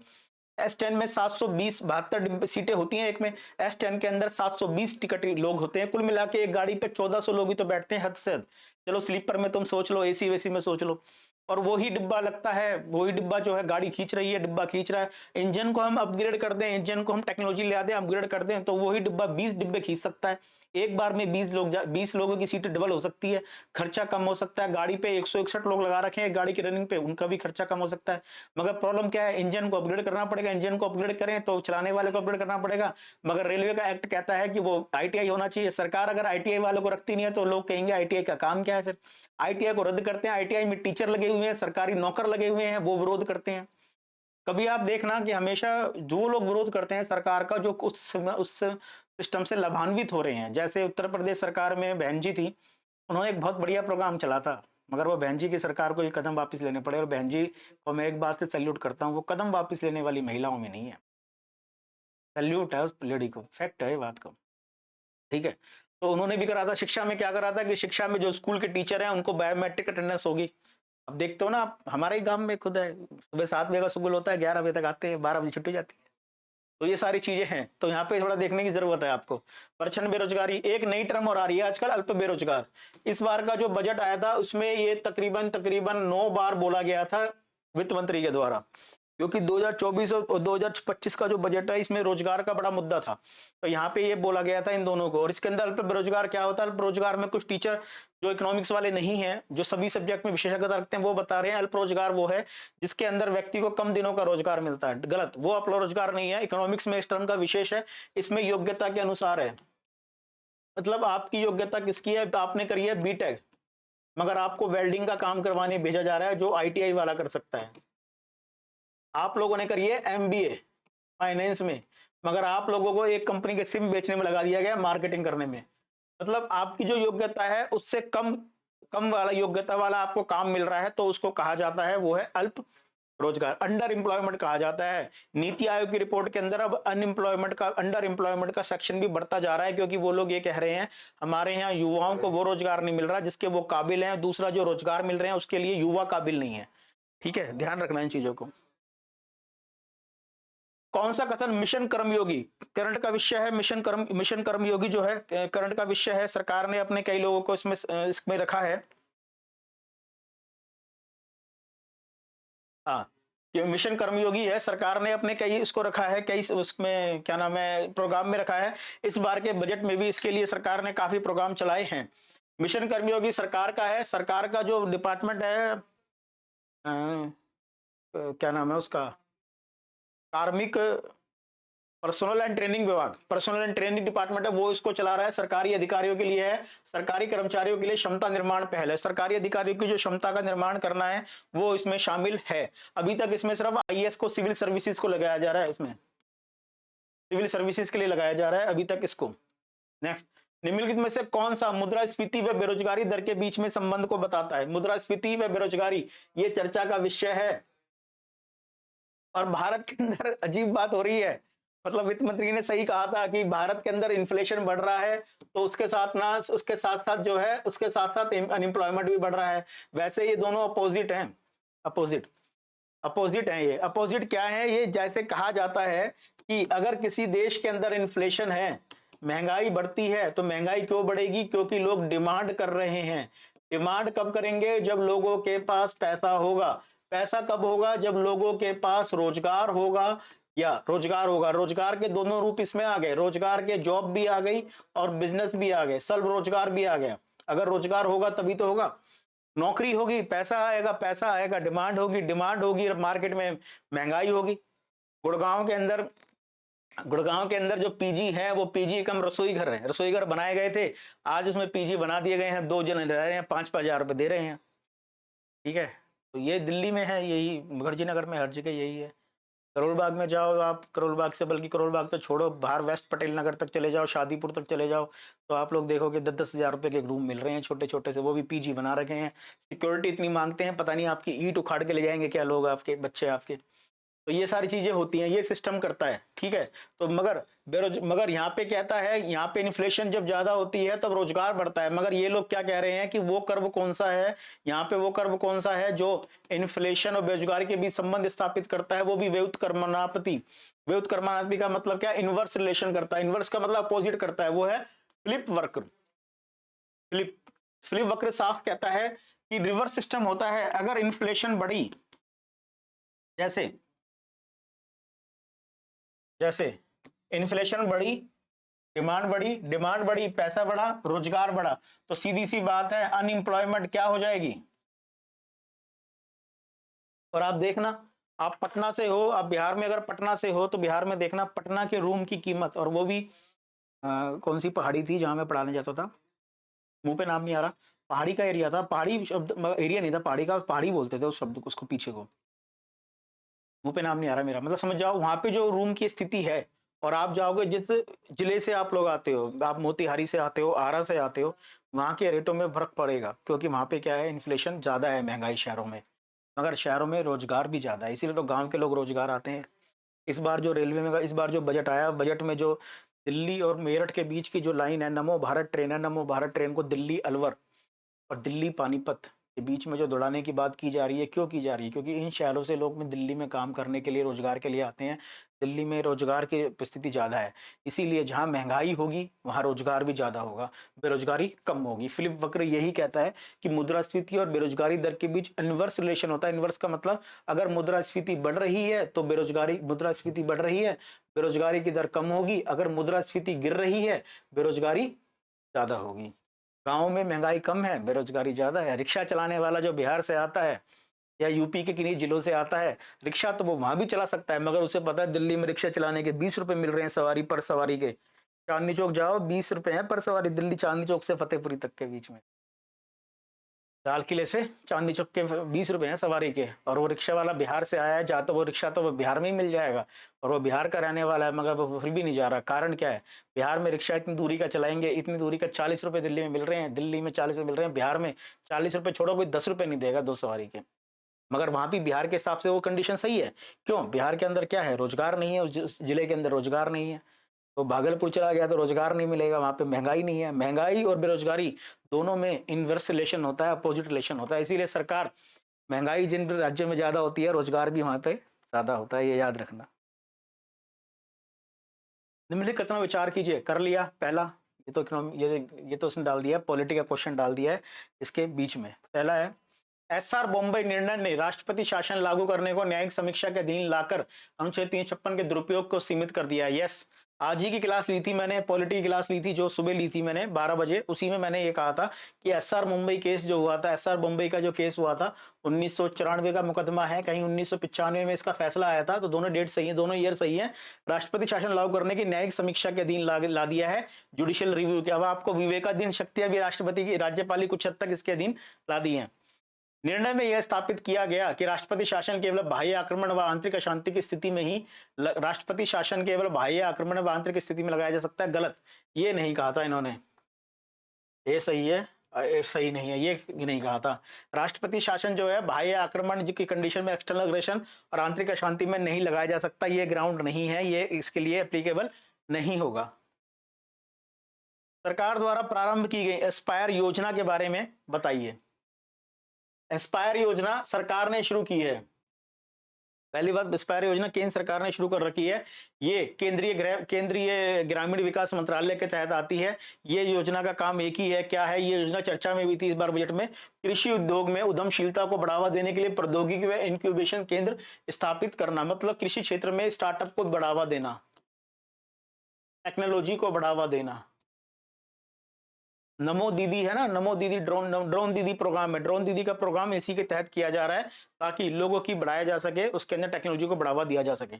S10 में 720 72 सीटें होती हैं एक में। S10 के अंदर 720 टिकट लोग होते हैं, कुल मिला के एक गाड़ी पे 1400 लोग ही तो बैठते हैं हद से हद। चलो स्लीपर में तुम सोच लो, एसी वेसी में सोच लो, और वही डिब्बा लगता है, वही डिब्बा जो है गाड़ी खींच रही है, डिब्बा खींच रहा है। इंजन को हम अपग्रेड कर दें, इंजन को हम टेक्नोलॉजी ले आते हैं, अपग्रेड कर दें, तो वही डिब्बा 20 डिब्बे खींच सकता है। एक बार में 20 लोगों की सीटें डबल हो सकती है, खर्चा कम हो सकता है। गाड़ी पे 161 लोग लगा रखे हैं गाड़ी की रनिंग पे, उनका भी खर्चा कम हो सकता है। मगर प्रॉब्लम क्या है, इंजन को अपग्रेड करना पड़ेगा, इंजन को अपग्रेड करें तो चलाने वाले को अपग्रेड करना पड़ेगा। मगर रेलवे का एक्ट कहता है कि वो आईटीआई होना चाहिए। सरकार अगर आईटीआई वालों को रखती नहीं है तो लोग कहेंगे आईटीआई का काम क्या है फिर। आईटीआई को रद्द करते हैं, आईटीआई में टीचर लगे हुए हैं, सरकारी नौकर लगे हुए हैं, वो विरोध करते हैं। कभी आप देखना कि हमेशा जो लोग विरोध करते हैं सरकार का, जो उस सिस्टम से लाभान्वित हो रहे हैं। जैसे उत्तर प्रदेश सरकार में बहन जी थी, उन्होंने एक बहुत बढ़िया प्रोग्राम चला था, मगर वो बहन जी की सरकार को ये कदम वापस लेने पड़े। और बहन जी को मैं एक बात से सैल्यूट करता हूँ, वो कदम वापस लेने वाली महिलाओं में नहीं है। सैल्यूट है उस लेडी को, फैक्ट है ये बात का, ठीक है। तो उन्होंने भी करा था, शिक्षा में क्या करा था कि शिक्षा में जो स्कूल के टीचर हैं उनको बायोमेट्रिक अटेंडेंस होगी। अब देखते हो ना आप, हमारे ही गांव में खुद है, सुबह 7 बजे का स्कूल होता है, 11 बजे तक आते हैं, 12 बजे छुट्टी जाती है। तो ये सारी चीजें हैं, तो यहाँ पे थोड़ा देखने की जरूरत है आपको। परछन बेरोजगारी, एक नई टर्म और आ रही है आजकल, अल्प बेरोजगार। इस बार का जो बजट आया था उसमें ये तकरीबन तकरीबन 9 बार बोला गया था वित्त मंत्री के द्वारा, क्योंकि 2024 और 2025 का जो बजट है इसमें रोजगार का बड़ा मुद्दा था। तो यहाँ पे ये बोला गया था इन दोनों को। और इसके अंदर अल्प बेरोजगार क्या होता है, अल्प रोजगार में कुछ टीचर जो इकोनॉमिक्स वाले नहीं हैं, जो सभी सब्जेक्ट में विशेषज्ञता रखते हैं, वो बता रहे हैं अल्प रोजगार वो है जिसके अंदर व्यक्ति को कम दिनों का रोजगार मिलता है। गलत, वो अल्प रोजगार नहीं है। इकोनॉमिक्स में इस टर्म का विशेष है, इसमें योग्यता के अनुसार है। मतलब आपकी योग्यता किसकी है, आपने करी है बीटेक, मगर आपको वेल्डिंग का काम करवाने भेजा जा रहा है जो आईटीआई वाला कर सकता है। आप लोगों ने करी है एमबीए फाइनेंस में, मगर आप लोगों को एक कंपनी के सिम बेचने में लगा दिया गया, मार्केटिंग करने में। मतलब आपकी जो योग्यता है उससे कम कम वाला योग्यता वाला आपको काम मिल रहा है, तो उसको कहा जाता है वो है अल्प रोजगार, अंडर एम्प्लॉयमेंट कहा जाता है। नीति आयोग की रिपोर्ट के अंदर अब अनएम्प्लॉयमेंट का, अंडर एम्प्लॉयमेंट का सेक्शन भी बढ़ता जा रहा है, क्योंकि वो लोग ये कह रहे हैं हमारे यहाँ युवाओं को वो रोजगार नहीं मिल रहा जिसके वो काबिल हैं, दूसरा जो रोजगार मिल रहे हैं उसके लिए युवा काबिल नहीं है। ठीक है, ध्यान रखना इन चीजों को। कौन सा कथन, मिशन कर्मयोगी करंट का विषय है। मिशन कर्मयोगी जो है करंट का विषय है। सरकार ने अपने कई लोगों को इसमें रखा है। हाँ, कि मिशन कर्मयोगी है, सरकार ने अपने कई इसको रखा है, कई उसमें क्या नाम है प्रोग्राम में रखा है। इस बार के बजट में भी इसके लिए सरकार ने काफी प्रोग्राम चलाए हैं। मिशन कर्मयोगी सरकार का है, सरकार का जो डिपार्टमेंट है क्या नाम है उसका, कार्मिक पर्सनल एंड ट्रेनिंग विभाग, पर्सनल एंड ट्रेनिंग डिपार्टमेंट है, वो इसको चला रहा है। सरकारी अधिकारियों के लिए है, सरकारी कर्मचारियों के लिए क्षमता निर्माण पहल है। सरकारी अधिकारियों की जो क्षमता का निर्माण करना है वो इसमें शामिल है। अभी तक इसमें सिर्फ आईएएस को, सिविल सर्विसेज को लगाया जा रहा है, इसमें सिविल सर्विसेज के लिए लगाया जा रहा है अभी तक इसको। नेक्स्ट, निम्नलिखित में से कौन सा मुद्रास्फीति व बेरोजगारी दर के बीच में संबंध को बताता है। मुद्रास्फीति व बेरोजगारी ये चर्चा का विषय है। और भारत के अंदर अजीब बात हो रही है, मतलब वित्त मंत्री ने सही कहा था कि भारत के अंदर इन्फ्लेशन बढ़ रहा है, तो उसके साथ साथ जो है उसके साथ साथ अनएम्प्लॉयमेंट भी बढ़ रहा है। वैसे ये दोनों अपोजिट हैं, अपोजिट अपोजिट हैं। ये अपोजिट क्या है, ये जैसे कहा जाता है कि अगर किसी देश के अंदर इन्फ्लेशन है, महंगाई बढ़ती है, तो महंगाई क्यों बढ़ेगी, क्योंकि लोग डिमांड कर रहे हैं। डिमांड कब करेंगे, जब लोगों के पास पैसा होगा। पैसा कब होगा, जब लोगों के पास रोजगार होगा, या रोजगार होगा। रोजगार के दोनों रूप इसमें आ गए, रोजगार के जॉब भी आ गई और बिजनेस भी आ गए, स्वरोजगार रोजगार भी आ गया। अगर रोजगार होगा तभी तो होगा, नौकरी होगी, पैसा आएगा, पैसा आएगा, डिमांड होगी, डिमांड होगी, मार्केट में महंगाई होगी। गुड़गांव के अंदर जो पीजी है वो पीजी कम रसोई घर है, रसोई घर बनाए गए थे, आज उसमें पीजी बना दिए गए हैं, 2 जन रह रहे हैं, 5-5 हजार रुपए दे रहे हैं। ठीक है, तो ये दिल्ली में है, यही मुखर्जी नगर में, हर जगह यही है। करोल बाग में जाओ आप, करोल बाग से, बल्कि करोल बाग तो छोड़ो, बाहर वेस्ट पटेल नगर तक चले जाओ, शादीपुर तक चले जाओ, तो आप लोग देखोगे 10-10 हजार रुपए के रूम मिल रहे हैं, छोटे छोटे से, वो भी पीजी बना रखे हैं। सिक्योरिटी इतनी मांगते हैं, पता नहीं आपकी ईंट उखाड़ के ले जाएंगे क्या लोग, आपके बच्चे आपके। तो ये सारी चीजें होती हैं, ये सिस्टम करता है, ठीक है। तो मगर यहाँ पे कहता है, यहाँ पे इन्फ्लेशन जब ज्यादा होती है तब रोजगार बढ़ता है। मगर ये लोग क्या कह रहे हैं कि वो कर्व कौन सा है, यहाँ पे वो कर्व कौन सा है जो इन्फ्लेशन और बेरोजगारी के बीच संबंध स्थापित करता है, वो भी व्युत्क्रमणापति। व्युत्क्रमणापति का मतलब क्या, इनवर्स रिलेशन करता है। इनवर्स का मतलब अपोजिट करता है, वो है फ्लिप वक्र। फ्लिप फ्लिप वक्र साफ कहता है कि रिवर्स सिस्टम होता है। अगर इन्फ्लेशन बढ़ी, जैसे जैसे इन्फ्लेशन बढ़ी, डिमांड बढ़ी, पैसा बढ़ा, रोजगार बढ़ा, तो सीधी सी बात है अनएम्प्लॉयमेंट क्या हो जाएगी। और आप देखना, आप पटना से हो, आप बिहार में अगर पटना से हो तो बिहार में देखना पटना के रूम की कीमत, और वो भी कौन सी पहाड़ी थी जहां मैं पढ़ाने जाता था, मुंह पे नाम नहीं आ रहा, पहाड़ी का एरिया था, पहाड़ी शब्द एरिया नहीं था पहाड़ी का, पहाड़ी बोलते थे उस शब्द को, उसको पीछे को, मुंह पे नाम नहीं आ रहा मेरा, मतलब समझ जाओ वहां पे जो रूम की स्थिति है। और आप जाओगे जिस जिले से आप लोग आते हो, आप मोतिहारी से आते हो, आरा से आते हो, वहां के रेटों में फर्क पड़ेगा, क्योंकि वहां पे क्या है, इन्फ्लेशन ज्यादा है, महंगाई शहरों में, मगर शहरों में रोजगार भी ज्यादा है, इसीलिए तो गांव के लोग रोजगार आते हैं। इस बार जो रेलवे में, इस बार जो बजट आया, बजट में जो दिल्ली और मेरठ के बीच की जो लाइन है, नमो भारत ट्रेन है, नमो भारत ट्रेन को दिल्ली अलवर और दिल्ली पानीपत के बीच में जो दौड़ाने की बात की जा रही है, क्यों की जा रही है, क्योंकि इन शहरों से लोग में दिल्ली में काम करने के लिए, रोजगार के लिए आते हैं। दिल्ली में रोजगार की स्थिति ज्यादा है, इसीलिए जहां महंगाई होगी वहां रोजगार भी ज्यादा होगा, बेरोजगारी कम होगी। फिलिप वक्र यही कहता है कि मुद्रास्फीति और बेरोजगारी दर के बीच इनवर्स रिलेशन होता है। इनवर्स का मतलब अगर मुद्रास्फीति बढ़ रही है तो बेरोजगारी, मुद्रास्फीति बढ़ रही है, बेरोजगारी की दर कम होगी, अगर मुद्रास्फीति गिर रही है, बेरोजगारी ज्यादा होगी। गाँव में महंगाई कम है, बेरोजगारी ज्यादा है। रिक्शा चलाने वाला जो बिहार से आता है या यूपी के किन्हीं जिलों से आता है, रिक्शा तो वो वहां भी चला सकता है, मगर उसे पता है दिल्ली में रिक्शा चलाने के 20 रुपए मिल रहे हैं सवारी पर सवारी के। चांदनी चौक जाओ, 20 रुपए है पर सवारी, दिल्ली चांदनी चौक से फतेहपुरी तक के बीच में, लाल किले से चांदनी चौक के 20 रुपए हैं सवारी के। और वो रिक्शा वाला बिहार से आया है, जा तो वो रिक्शा तो वो बिहार में ही मिल जाएगा, और वो बिहार का रहने वाला है, मगर वो फिर भी नहीं जा रहा। कारण क्या है, बिहार में रिक्शा इतनी दूरी का चलाएंगे, इतनी दूरी का 40 रुपए दिल्ली में मिल रहे हैं, दिल्ली में 40 रुपए मिल रहे हैं, बिहार में 40 रुपए छोड़ो, कोई 10 रुपए नहीं देगा 2 सवारी के। मगर वहां भी बिहार के हिसाब से वो कंडीशन सही है। क्यों, बिहार के अंदर क्या है, रोजगार नहीं है, उस जिले के अंदर रोजगार नहीं है। तो भागलपुर चला गया तो रोजगार नहीं मिलेगा, वहां पे महंगाई नहीं है। महंगाई और बेरोजगारी दोनों में इनवर्स रिलेशन होता है, अपोजिट रिलेशन होता है। इसीलिए सरकार, महंगाई जिन राज्यों में ज्यादा होती है, रोजगार भी वहां पे ज्यादा होता है, ये याद रखना। निम्नलिखित कथनों विचार कीजिए, कर लिया पहला, ये तो उसने डाल दिया, पॉलिटी का क्वेश्चन डाल दिया है इसके बीच में। पहला है, एसआर बॉम्बे निर्णय ने राष्ट्रपति शासन लागू करने को न्यायिक समीक्षा के अधीन लाकर अनुच्छेद 356 के दुरुपयोग को सीमित कर दिया। यस, आज ही की क्लास ली थी मैंने, पॉलिटी की क्लास ली थी, जो सुबह ली थी मैंने 12 बजे, उसी में मैंने ये कहा था कि एसआर मुंबई केस जो हुआ था, एसआर मुंबई का जो केस हुआ था, 1994 का मुकदमा है, कहीं 1995 में इसका फैसला आया था, तो दोनों डेट सही है, दोनों ईयर सही है। राष्ट्रपति शासन लागू करने की न्यायिक समीक्षा के अधीन ला दिया है, जुडिशियल रिव्यू के। अब आपको विवेकाधीन शक्तियां भी राष्ट्रपति की, राज्यपाल कुछ हद तक इसके अधीन ला दी है। निर्णय में यह स्थापित किया गया कि राष्ट्रपति शासन केवल बाह्य आक्रमण व आंतरिक अशांति की स्थिति में ही, राष्ट्रपति शासन केवल बाह्य आक्रमण व आंतरिक स्थिति में लगाया जा सकता है। गलत, ये नहीं कहा था इन्होंने, ये सही है, सही नहीं है, ये नहीं कहा था। राष्ट्रपति शासन जो है बाह्य आक्रमण की कंडीशन में, एक्सटर्नल अग्रेशन और आंतरिक अशांति में नहीं लगाया जा सकता, ये ग्राउंड नहीं है, ये इसके लिए एप्लीकेबल नहीं होगा। सरकार द्वारा प्रारंभ की गई एस्पायर योजना के बारे में बताइए। एस्पायर योजना सरकार ने शुरू की है। पहली बात, एस्पायर योजना केंद्र सरकार ने शुरू कर रखी है। ये केंद्रीय ग्रामीण विकास मंत्रालय के तहत आती है। ये योजना का काम एक ही है, क्या है ये योजना, चर्चा में भी थी इस बार बजट में। कृषि उद्योग में उद्यमशीलता को बढ़ावा देने के लिए प्रौद्योगिकी व इंक्यूबेशन केंद्र स्थापित करना, मतलब कृषि क्षेत्र में स्टार्टअप को बढ़ावा देना, टेक्नोलॉजी को बढ़ावा देना। नमो दीदी है ना, नमो दीदी ड्रोन दीदी प्रोग्राम है, ड्रोन दीदी का प्रोग्राम इसी के तहत किया जा रहा है, ताकि लोगों की बढ़ाया जा सके, उसके अंदर टेक्नोलॉजी को बढ़ावा दिया जा सके।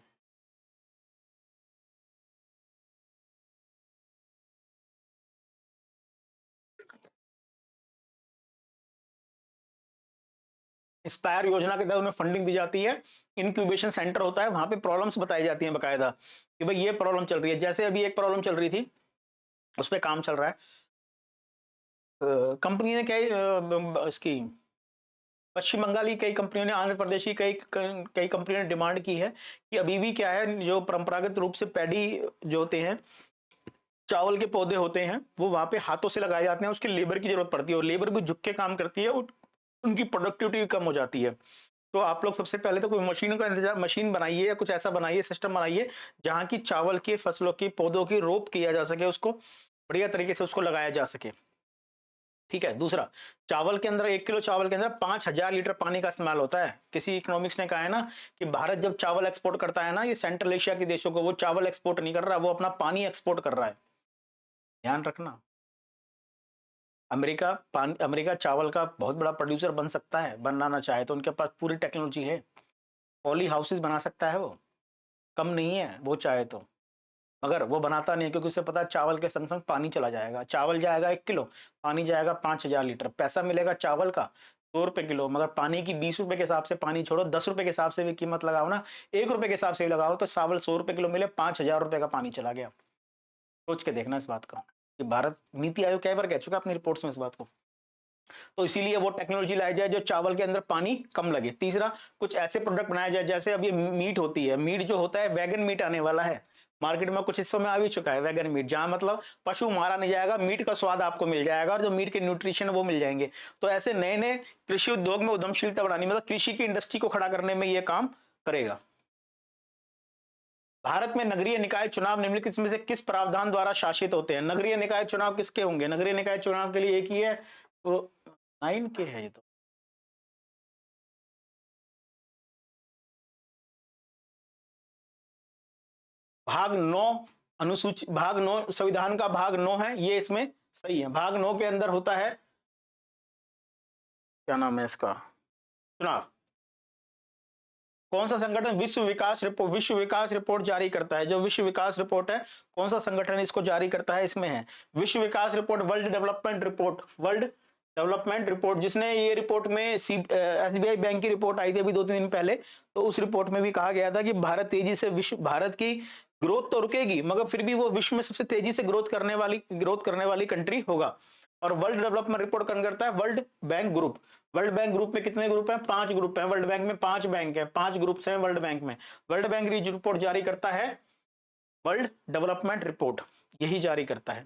इंस्पायर योजना के तहत उन्हें फंडिंग दी जाती है। इंक्यूबेशन सेंटर होता है, वहां पे प्रॉब्लम्स बताई जाती हैं बकायदा, कि भाई ये प्रॉब्लम चल रही है। जैसे अभी एक प्रॉब्लम चल रही थी, उस पर काम चल रहा है, कंपनी ने क्या इसकी पश्चिम बंगाल की कई कंपनियों ने, आंध्र प्रदेश की कई कई कंपनियों ने डिमांड की है कि अभी भी क्या है, जो परंपरागत रूप से पैडी जो होते हैं, चावल के पौधे होते हैं, वो वहां पे हाथों से लगाए जाते हैं, उसकी लेबर की जरूरत पड़ती है और लेबर भी झुक के काम करती है, उनकी प्रोडक्टिविटी कम हो जाती है। तो आप लोग सबसे पहले तो कोई मशीनों का इंतजाम, मशीन बनाइए या कुछ ऐसा बनाइए, सिस्टम बनाइए जहां की चावल की फसलों की पौधों की रोप किया जा सके, उसको बढ़िया तरीके से उसको लगाया जा सके। ठीक है। दूसरा, चावल के अंदर 1 किलो चावल के अंदर 5000 लीटर पानी का इस्तेमाल होता है। किसी इकोनॉमिक्स ने कहा है ना कि भारत जब चावल एक्सपोर्ट करता है ना, ये सेंट्रल एशिया के देशों को, वो चावल एक्सपोर्ट नहीं कर रहा, वो अपना पानी एक्सपोर्ट कर रहा है। ध्यान रखना। अमेरिका चावल का बहुत बड़ा प्रोड्यूसर बन सकता है, बनाना चाहे तो, उनके पास पूरी टेक्नोलॉजी है। पॉली हाउसेस बना सकता है वो, कम नहीं है वो चाहे तो, मगर वो बनाता नहीं है क्योंकि उसे पता है चावल के संग संग पानी चला जाएगा। चावल जाएगा 1 किलो, पानी जाएगा 5000 लीटर, पैसा मिलेगा चावल का 100 रुपए किलो, मगर पानी की 20 रुपए के हिसाब से, पानी छोड़ो 10 रुपए के हिसाब से भी कीमत लगाओ ना, 1 रुपए के हिसाब से भी लगाओ, तो चावल 100 रुपए किलो मिले, 5000 रुपए का पानी चला गया। सोच के देखना इस बात का कि भारत, नीति आयोग कई बार कह चुका अपनी रिपोर्ट्स में इस बात को। तो इसीलिए वो टेक्नोलॉजी लाई जाए जो चावल के अंदर पानी कम लगे। तीसरा, कुछ ऐसे प्रोडक्ट बनाए जाए, जैसे अब ये मीट होती है, मीट जो होता है वैगन मीट आने वाला है मार्केट में, कुछ हिस्सों में आ भी चुका है वैगन मीट, जहां मतलब पशु मारा नहीं जाएगा, मीट का स्वाद आपको मिल जाएगा और जो मीट के न्यूट्रिशन वो मिल जाएंगे। तो ऐसे नए नए कृषि उद्योग में उद्यमशीलता बढ़ानी, मतलब कृषि की इंडस्ट्री को खड़ा करने में ये काम करेगा। भारत में नगरीय निकाय चुनाव निम्नलिखित में से किस प्रावधान द्वारा शासित होते हैं? नगरीय निकाय चुनाव किसके होंगे? नगरीय निकाय चुनाव के लिए एक ही है, तो 9 के है ये तो। भाग 9 अनुसूची, भाग 9 संविधान का भाग 9 है, ये इसमें सही है। भाग 9 के अंदर होता है, क्या नाम है इसका, चुनाव। कौन सा संगठन विश्व विकास रिपोर्ट जारी करता है? जो विश्व विकास रिपोर्ट है, कौन सा संगठन इसको जारी करता है? इसमें है विश्व विकास report, world development report, world development report, जिसने ये रिपोर्ट में एसबीआई बैंक की रिपोर्ट आई थी अभी 2-3 दिन पहले, तो उस रिपोर्ट में भी कहा गया था कि भारत तेजी से भारत की ग्रोथ तो रुकेगी, मगर फिर भी वो विश्व में सबसे तेजी से ग्रोथ करने वाली कंट्री होगा। और वर्ल्ड डेवलपमेंट रिपोर्ट कौन करता है? World bank group. World bank group में कितने ग्रुप हैं? 5 ग्रुप हैं। वर्ल्ड बैंक में 5 बैंक हैं, 5 ग्रुप्स हैं वर्ल्ड बैंक में। वर्ल्ड बैंक रिपोर्ट जारी करता है, वर्ल्ड डेवलपमेंट रिपोर्ट यही जारी करता है।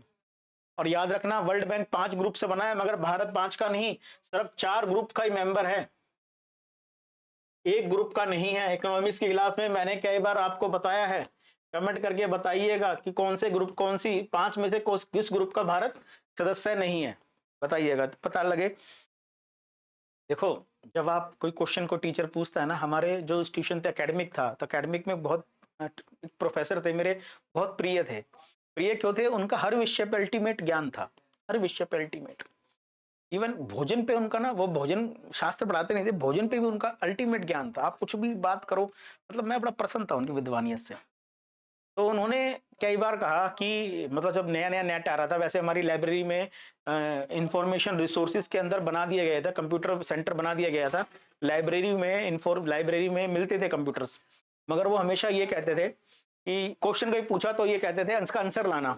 और याद रखना, वर्ल्ड बैंक 5 ग्रुप से बना है, मगर भारत 5 का नहीं, सिर्फ 4 ग्रुप का ही मेंबर है, एक ग्रुप का नहीं है। इकोनॉमिक्स की क्लास में मैंने कई बार आपको बताया है, कमेंट करके बताइएगा कि कौन से ग्रुप, कौन सी 5 में से किस ग्रुप का भारत सदस्य नहीं है, बताइएगा तो पता लगे। देखो, जब आप कोई क्वेश्चन को टीचर पूछता है ना, हमारे जो इंस्टीट्यूशन थे एकेडमिक था, तो एकेडमिक में बहुत प्रोफेसर थे मेरे, बहुत प्रिय थे। प्रिय क्यों थे? उनका हर विषय पे अल्टीमेट ज्ञान था, हर विषय पे अल्टीमेट। इवन भोजन पे उनका ना, वो भोजन शास्त्र पढ़ाते नहीं थे, भोजन पे भी उनका अल्टीमेट ज्ञान था। आप कुछ भी बात करो, मतलब मैं बड़ा प्रसन्न था उनकी विद्वानियत से। तो उन्होंने कई बार कहा कि मतलब जब नया नया नेट आ रहा था, वैसे हमारी लाइब्रेरी में इंफॉर्मेशन रिसोर्सेज के अंदर बना दिया गया था, कंप्यूटर सेंटर बना दिया गया था। लाइब्रेरी में मिलते थे कंप्यूटर्स, मगर वो हमेशा ये कहते थे कि क्वेश्चन कोई पूछा तो ये कहते थे इसका आंसर लाना।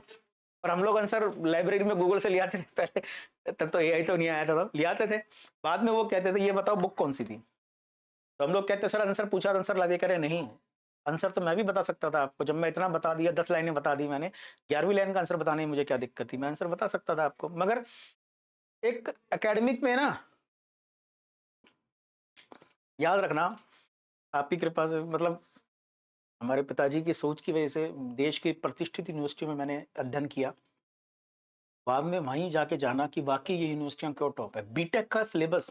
और हम लोग आंसर लाइब्रेरी में गूगल से ले आते थे पहले, तब तो एआई तो नहीं आया था, तब ले आते थे। बाद में वो कहते थे ये बताओ बुक कौन सी थी, तो हम लोग कहते सर आंसर पूछा, आंसर ला दे, करे नहीं, आंसर तो मैं भी बता सकता था आपको, जब मैं इतना बता दिया, 10 लाइनें बता दी मैंने, 11वीं लाइन का आंसर बताने में मुझे क्या दिक्कत थी, मैं आंसर बता सकता था आपको। मगर एक एकेडमिक में ना, याद रखना, आपकी कृपा से, मतलब हमारे पिताजी की सोच की वजह से देश की प्रतिष्ठित यूनिवर्सिटी में मैंने अध्ययन किया। बाद में वहीं जाके जाना कि वाकई ये यूनिवर्सिटियां क्यों टॉप है। बीटेक का सिलेबस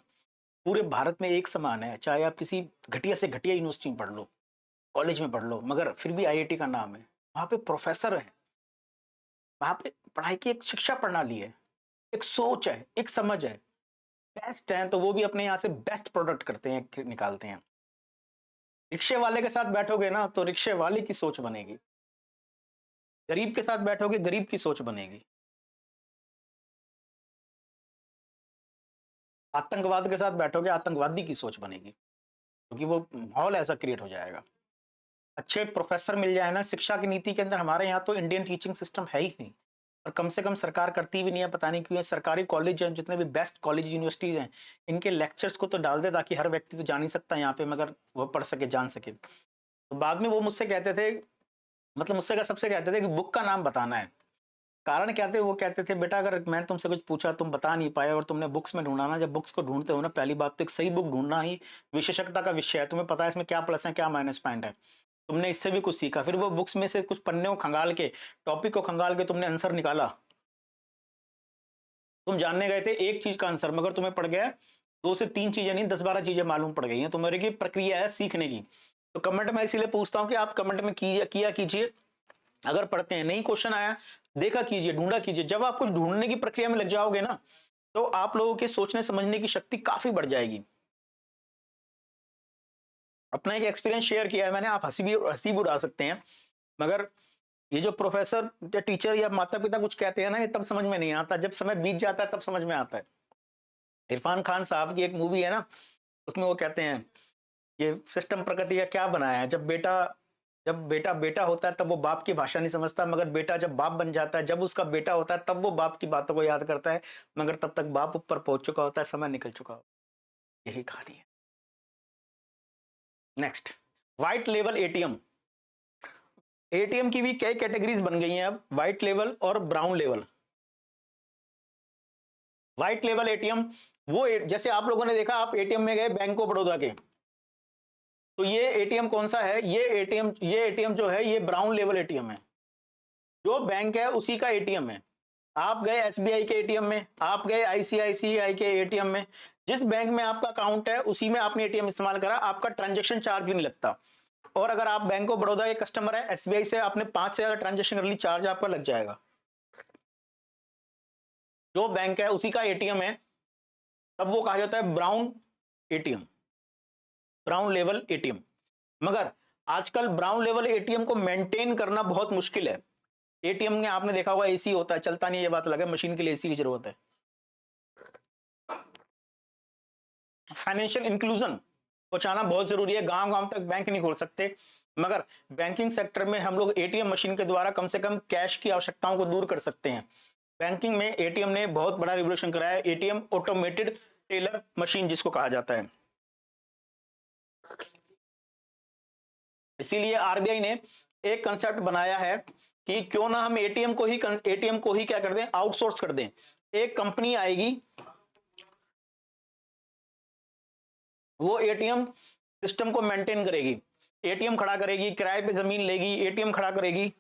पूरे भारत में एक समान है, चाहे आप किसी घटिया से घटिया यूनिवर्सिटी में पढ़ लो, कॉलेज में पढ़ लो, मगर फिर भी आईआईटी का नाम है। वहां पे प्रोफेसर है, वहां पे पढ़ाई की एक शिक्षा प्रणाली है, एक सोच है, एक समझ है, बेस्ट है, तो वो भी अपने यहाँ से बेस्ट प्रोडक्ट करते हैं, निकालते हैं। रिक्शे वाले के साथ बैठोगे ना तो रिक्शे वाले की सोच बनेगी, गरीब के साथ बैठोगे गरीब की सोच बनेगी, आतंकवाद के साथ बैठोगे आतंकवादी की सोच बनेगी, क्योंकि वो माहौल ऐसा क्रिएट हो जाएगा। अच्छे प्रोफेसर मिल जाए ना, शिक्षा की नीति के अंदर हमारे यहाँ तो इंडियन टीचिंग सिस्टम है ही नहीं, और कम से कम सरकार करती भी नहीं है, पता नहीं क्यों है। सरकारी कॉलेज हैं, जितने भी बेस्ट कॉलेज यूनिवर्सिटीज हैं, इनके लेक्चर्स को तो डाल दे, ताकि हर व्यक्ति तो जा नहीं सकता यहाँ पे, मगर वो पढ़ सके, जान सके। तो बाद में वो मुझसे कहते थे, मतलब मुझसे क्या, सबसे कहते थे कि बुक का नाम बताना है। कारण क्या थे, वो कहते थे बेटा अगर मैंने तुमसे कुछ पूछा तुम बता नहीं पाए और तुमने बुक्स में ढूंढा ना, जब बुक्स को ढूंढते हो ना, पहली बात तो एक सही बुक ढूंढना ही विशेषज्ञता का विषय है। तुम्हें पता है इसमें क्या प्लस है क्या माइनस पॉइंट है, तुमने इससे भी कुछ सीखा, फिर वो बुक्स में से कुछ पन्ने को खंगाल के, टॉपिक को खंगाल के तुमने आंसर निकाला। तुम जानने गए थे एक चीज का आंसर, मगर तुम्हें पड़ गया 2 से 3 चीजें नहीं, 10-12 चीजें मालूम पड़ गई हैं। तुम्हारी की प्रक्रिया है सीखने की। तो कमेंट में इसीलिए पूछता हूं कि आप कमेंट में किया कीजिए, अगर पढ़ते हैं नहीं क्वेश्चन आया, देखा कीजिए, ढूंढा कीजिए। जब आप कुछ ढूंढने की प्रक्रिया में लग जाओगे ना, तो आप लोगों के सोचने समझने की शक्ति काफी बढ़ जाएगी। अपना एक एक्सपीरियंस शेयर किया है मैंने, आप हंसी भी उड़ा सकते हैं, मगर ये जो प्रोफेसर या टीचर या माता पिता कुछ कहते हैं ना, ये तब समझ में नहीं आता, जब समय बीत जाता है तब समझ में आता है। इरफान खान साहब की एक मूवी है ना, उसमें वो कहते हैं ये सिस्टम प्रकृति का क्या बनाया है, जब बेटा बेटा होता है तब वो बाप की भाषा नहीं समझता, मगर बेटा जब बाप बन जाता है, जब उसका बेटा होता है तब वो बाप की बातों को याद करता है, मगर तब तक बाप ऊपर पहुंच चुका होता है, समय निकल चुका होता है। यही कहानी है। Next, white level ATM. ATM की भी कई कैटेगरीज बन गई हैं अब, व्हाइट लेवल और brown level. White level ATM वो जैसे आप लोगों ने देखा, आप एटीएम में गए बैंक ऑफ बड़ौदा के, तो ये एटीएम कौन सा है, ये एटीएम जो है ये ब्राउन लेवल एटीएम है। जो बैंक है उसी का एटीएम है। आप गए एसबीआई के एटीएम में, आप गए आईसीआईसीआई के एटीएम में, जिस बैंक में आपका अकाउंट है उसी में आपने एटीएम इस्तेमाल करा, आपका ट्रांजैक्शन चार्ज भी नहीं लगता। और अगर आप बैंक ऑफ बड़ौदा के कस्टमर है, एसबीआई से आपने 5 से ज्यादा ट्रांजैक्शन कर ली, चार्ज आपका लग जाएगा। जो बैंक है उसी का एटीएम है, तब वो कहा जाता है brown ATM, brown level ATM. मगर आजकल ब्राउन लेवल एटीएम को मेंटेन करना बहुत मुश्किल है। एटीएम में आपने देखा होगा एसी होता है, चलता नहीं है, ये बात अलग है, मशीन के लिए एसी की जरूरत है। फाइनेंशियल इंक्लूजन पहुंचाना बहुत जरूरी है, गांव गांव तक बैंक नहीं खोल सकते, मगर बैंकिंग सेक्टर में हम लोग एटीएम मशीन के द्वारा कम से कम कैश की आवश्यकताओं को दूर कर सकते हैं। बैंकिंग में एटीएम ने बहुत बड़ा रिवोल्यूशन कराया है, एटीएम ऑटोमेटेड टेलर मशीन जिसको कहा जाता है। इसीलिए आरबीआई ने एक कंसेप्ट बनाया है कि क्यों ना हम एटीएम को ही क्या कर दें, आउटसोर्स कर दें। एक कंपनी आएगी, वो एटीएम सिस्टम को मेंटेन करेगी, एटीएम खड़ा करेगी, किराए पे जमीन लेगी, एटीएम खड़ा करेगी,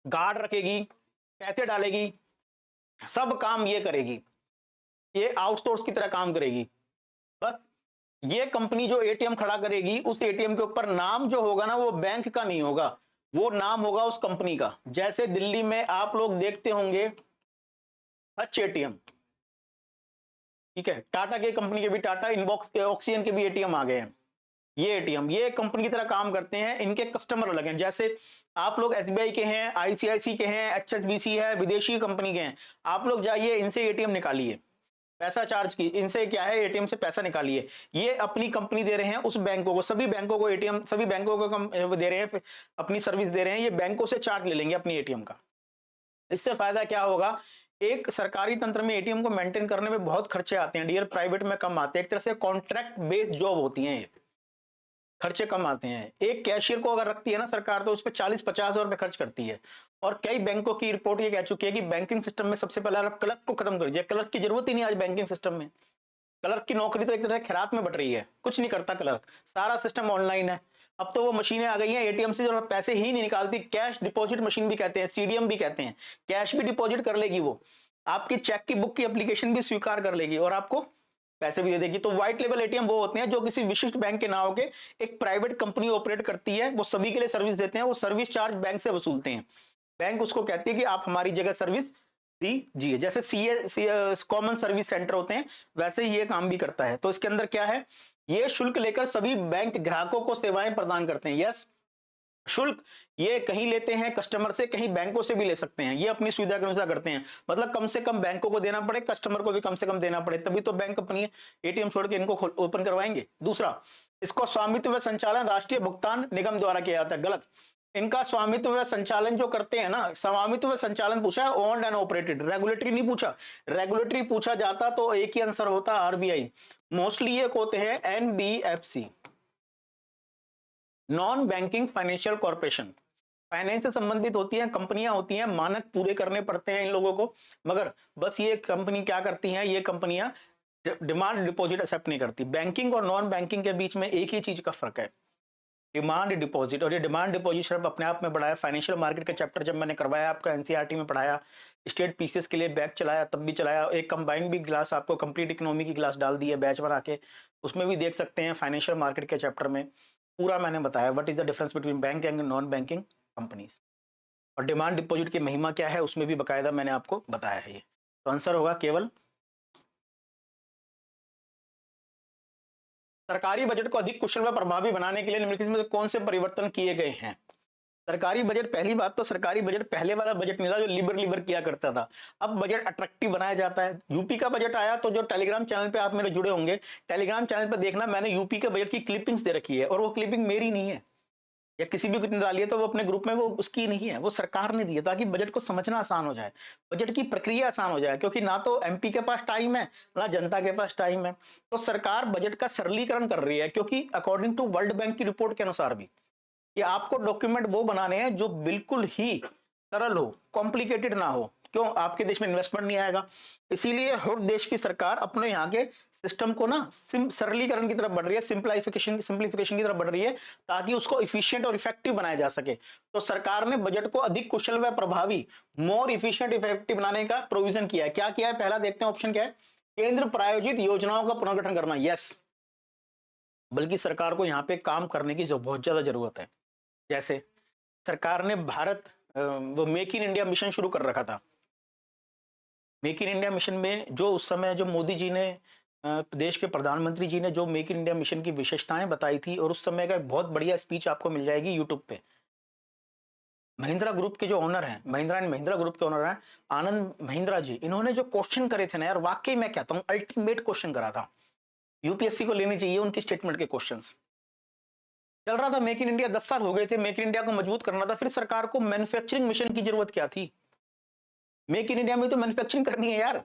गार्ड रखेगी, पैसे डालेगी, सब काम ये करेगी, ये आउटसोर्स की तरह काम करेगी। बस ये कंपनी जो एटीएम खड़ा करेगी, उस एटीएम के ऊपर नाम जो होगा ना, वो बैंक का नहीं होगा, वो नाम होगा उस कंपनी का। जैसे दिल्ली में आप लोग देखते होंगे हच एटीएम, ठीक है, टाटा के कंपनी के भी, टाटा इनबॉक्स के ऑक्सीजन के भी एटीएम आ गए हैं। ये एटीएम ये कंपनी की तरह काम करते हैं, इनके कस्टमर अलग हैं। जैसे आप लोग एसबीआई के हैं, आईसीआईसी के हैं, एचएसबीसी है, विदेशी कंपनी के हैं, आप लोग जाइए इनसे एटीएम निकालिए, पैसा चार्ज की, इनसे क्या है एटीएम से पैसा निकालिए। ये अपनी कंपनी दे रहे हैं उस बैंकों को, सभी बैंकों को एटीएम, सभी बैंकों को दे रहे हैं, अपनी सर्विस दे रहे हैं, ये बैंकों से चार्ज ले लेंगे अपनी एटीएम का। इससे फायदा क्या होगा, एक सरकारी तंत्र में एटीएम को मेंटेन करने में बहुत खर्चे आते हैं, डियर प्राइवेट में कम आते हैं। एक तरह से कॉन्ट्रैक्ट बेस्ड जॉब होती है, ये खर्चे कम आते हैं। एक कैशियर को अगर रखती है ना सरकार, तो उस पर 40-50 हजार रुपए खर्च करती है। और कई बैंकों की रिपोर्ट ये कह चुकी है कि बैंकिंग सिस्टम में सबसे पहले आप क्लर्क को खत्म कर दीजिए, क्लर्क की जरूरत ही नहीं आज बैंकिंग सिस्टम में। क्लर्क की नौकरी तो एक तरह खैरात में बट रही है, कुछ नहीं करता क्लर्क, सारा सिस्टम ऑनलाइन है। अब तो वो मशीनें आ गई हैं एटीएम से जो पैसे ही नहीं निकालती, कैश डिपॉजिट मशीन भी कहते हैं, सीडीएम भी कहते हैं, कैश भी डिपॉजिट कर लेगी, वो आपकी चेक की बुक की एप्लीकेशन भी स्वीकार कर लेगी और आपको पैसे भी दे देगी। तो व्हाइट लेवल एटीएम वो होते हैं जो किसी विशिष्ट बैंक के ना होके एक प्राइवेट कंपनी ऑपरेट करती है, वो सभी के लिए सर्विस देते हैं, वो सर्विस चार्ज बैंक से वसूलते हैं। बैंक उसको कहती है कि आप हमारी जगह सर्विस दीजिए, जैसे सीए कॉमन सर्विस सेंटर होते हैं, वैसे ही ये काम भी करता है। तो इसके अंदर क्या है, ये शुल्क लेकर सभी बैंक ग्राहकों को सेवाएं प्रदान करते हैं। यस, शुल्क ये कहीं लेते हैं कस्टमर से, कहीं बैंकों से भी ले सकते हैं, ये अपनी सुविधा के अनुसार करते हैं। मतलब कम से कम बैंकों को देना पड़े, कस्टमर को भी कम से कम देना पड़े, तभी तो बैंक अपनी एटीएम छोड़ के इनको ओपन करवाएंगे। दूसरा, इसको स्वामित्व व संचालन राष्ट्रीय भुगतान निगम द्वारा किया जाता है। गलत, इनका स्वामित्व व संचालन जो करते हैं ना, स्वामित्व व संचालन पूछा है, ओन्ड एंड ऑपरेटेड, रेगुलेटरी नहीं पूछा। रेगुलेटरी पूछा जाता तो एक ही आंसर होता, आरबीआई। मोस्टली ये होते हैं NBFC, non banking financial corporation. Finance से संबंधित होती हैं, कंपनियां होती हैं, मानक पूरे करने पड़ते हैं इन लोगों को, मगर बस ये कंपनी क्या करती हैं, ये कंपनियां डिमांड डिपॉजिट एक्सेप्ट नहीं करती। बैंकिंग और नॉन बैंकिंग के बीच में एक ही चीज का फर्क है, डिमांड डिपॉजिट। और ये डिमांड डिपॉजिट सिर्फ अपने आप में बढ़ाया। फाइनेंशियल मार्केट का चैप्टर जब मैंने करवाया आपका एनसीईआरटी में पढ़ाया, स्टेट पीसीएस के लिए बैच चलाया, तब भी चलाया। एक कंबाइंड भी क्लास आपको कंप्लीट इकोनॉमी की क्लास डाल दी है बैच बना के, उसमें भी देख सकते हैं। फाइनेंशियल मार्केट के चैप्टर में पूरा मैंने बताया what is the difference between bank and non banking companies, और डिमांड डिपॉजिट की महिमा क्या है उसमें भी बकायदा मैंने आपको बताया है। ये तो आंसर होगा केवल। सरकारी बजट को अधिक कुशल व प्रभावी बनाने के लिए निम्नलिखित में से कौन से परिवर्तन किए गए हैं? सरकारी बजट, पहली बात तो सरकारी बजट पहले वाला बजट नहीं था जो लिबर लिबर किया करता था। अब बजट अट्रैक्टिव बनाया जाता है। यूपी का बजट आया तो जो टेलीग्राम चैनल पे आप मेरे जुड़े होंगे, टेलीग्राम चैनल पे देखना, मैंने यूपी के बजट की क्लिपिंग्स दे रखी है, और वो क्लिपिंग मेरी नहीं है या किसी भी ने डाली है तो वो अपने ग्रुप में, वो उसकी नहीं है, वो सरकार ने दी है, ताकि बजट को समझना आसान हो जाए, बजट की प्रक्रिया आसान हो जाए। क्योंकि ना तो एमपी के पास टाइम है, ना जनता के पास टाइम है, तो सरकार बजट का सरलीकरण कर रही है। क्योंकि अकॉर्डिंग टू वर्ल्ड बैंक की रिपोर्ट के अनुसार भी कि आपको डॉक्यूमेंट वो बनाने हैं जो बिल्कुल ही सरल हो, कॉम्प्लिकेटेड ना हो। क्यों? आपके देश में इन्वेस्टमेंट नहीं आएगा। इसीलिए हर देश की सरकार अपने यहाँ के सिस्टम को ना सरलीकरण की तरफ बढ़ रही है, सिंप्लीफिकेशन की तरफ बढ़ रही है, ताकि उसको इफिशिएंट और इफेक्टिव बनाया जा सके। तो सरकार ने बजट को अधिक कुशल व प्रभावी, मोर इफिशिएंट इफेक्टिव बनाने का प्रोविजन किया है। क्या किया है? पहला देखते हैं ऑप्शन क्या है। केंद्र प्रायोजित योजनाओं का पुनर्गठन करना, यस। बल्कि सरकार को यहाँ पे काम करने की बहुत ज्यादा जरूरत है। जैसे सरकार ने भारत वो मेक इन इंडिया मिशन शुरू कर रखा था। मेक इन इंडिया मिशन में जो उस समय जो मोदी जी ने, देश के प्रधानमंत्री जी ने जो मेक इन इंडिया मिशन की विशेषताएं बताई थी, और उस समय का एक बहुत बढ़िया स्पीच आपको मिल जाएगी यूट्यूब पे। महिंद्रा ग्रुप के जो ओनर हैं, महिंद्रा एंड महिंद्रा ग्रुप के ओनर हैं आनंद महिंद्रा जी, इन्होंने जो क्वेश्चन करे थे ना यार, वाकई मैं कहता हूँ अल्टीमेट क्वेश्चन करा था। यूपीएससी को लेनी चाहिए उनकी स्टेटमेंट के क्वेश्चंस। चल रहा था मेक इन इंडिया, 10 साल हो गए थे, मेक इन इंडिया को मजबूत करना था। फिर सरकार को मैन्युफैक्चरिंग मिशन की जरूरत क्या थी? मेक इन इंडिया में तो मैन्युफैक्चरिंग करनी है यार,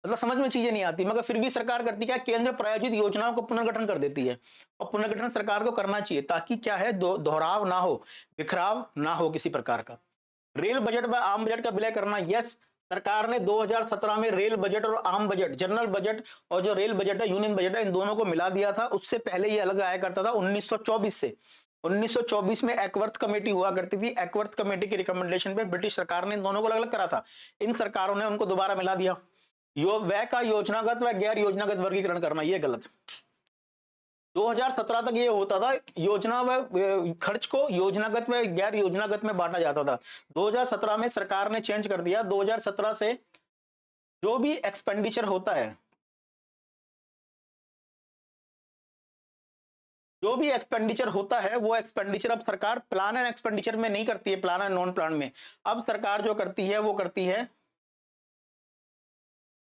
मतलब समझ में चीजें नहीं आती, मगर फिर भी सरकार करती क्या? केंद्र प्रायोजित योजनाओं को पुनर्गठन कर देती है। और पुनर्गठन सरकार को करना चाहिए, ताकि क्या है, दोहराव ना हो, बिखराव ना हो किसी प्रकार का। रेल बजट व आम बजट का विलय करना, यस। सरकार ने 2017 में रेल बजट और आम बजट, जनरल बजट और जो रेल बजट है, यूनियन बजट है, इन दोनों को मिला दिया था। उससे पहले ये अलग आया करता था 1924 से। 1924 में एक्वर्थ कमेटी हुआ करती थी। एक्वर्थ कमेटी की रिकमेंडेशन पे ब्रिटिश सरकार ने इन दोनों को अलग अलग करा था। इन सरकारों ने उनको दोबारा मिला दिया। व्यय का योजनागत व गैर योजनागत वर्गीकरण करना, ये गलत। 2017 तक ये होता था, योजना व खर्च को योजनागत व गैर योजनागत में बांटा जाता था। 2017 में सरकार ने चेंज कर दिया। 2017 से जो भी एक्सपेंडिचर होता है, जो भी एक्सपेंडिचर होता है, वो एक्सपेंडिचर अब सरकार प्लान एंड एक्सपेंडिचर में नहीं करती है, प्लान एंड नॉन प्लान में। अब सरकार जो करती है वो करती है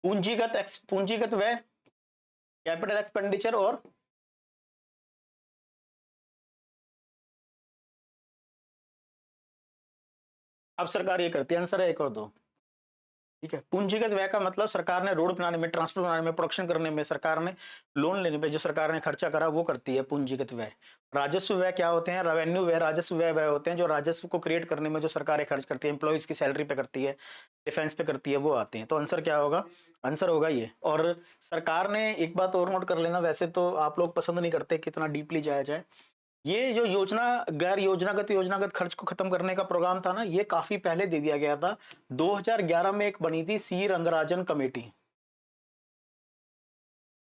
पूंजीगत व्यय, कैपिटल एक्सपेंडिचर, और अब सरकार ये करती है। आंसर है 1 और 2। ठीक है, पूंजीगत व्यय का मतलब सरकार ने रोड बनाने में, ट्रांसपोर्ट बनाने में, प्रोडक्शन करने में, सरकार ने लोन लेने पे जो सरकार ने खर्चा करा, वो करती है पूंजीगत व्यय। राजस्व व्यय क्या होते हैं? रेवेन्यू व्यय, राजस्व व्यय वह होते हैं जो राजस्व को क्रिएट करने में जो सरकारें खर्च करती है, एम्प्लॉइज की सैलरी पे करती है, डिफेंस पे करती है, वो आते हैं। तो आंसर क्या होगा? आंसर होगा ये। और सरकार ने एक बात और नोट कर लेना, वैसे तो आप लोग पसंद नहीं करते कितना डीपली जाया जाए, ये जो योजना गैर योजनागत खर्च को खत्म करने का प्रोग्राम था ना, ये काफी पहले दे दिया गया था। 2011 में एक बनी थी सी रंगराजन कमेटी।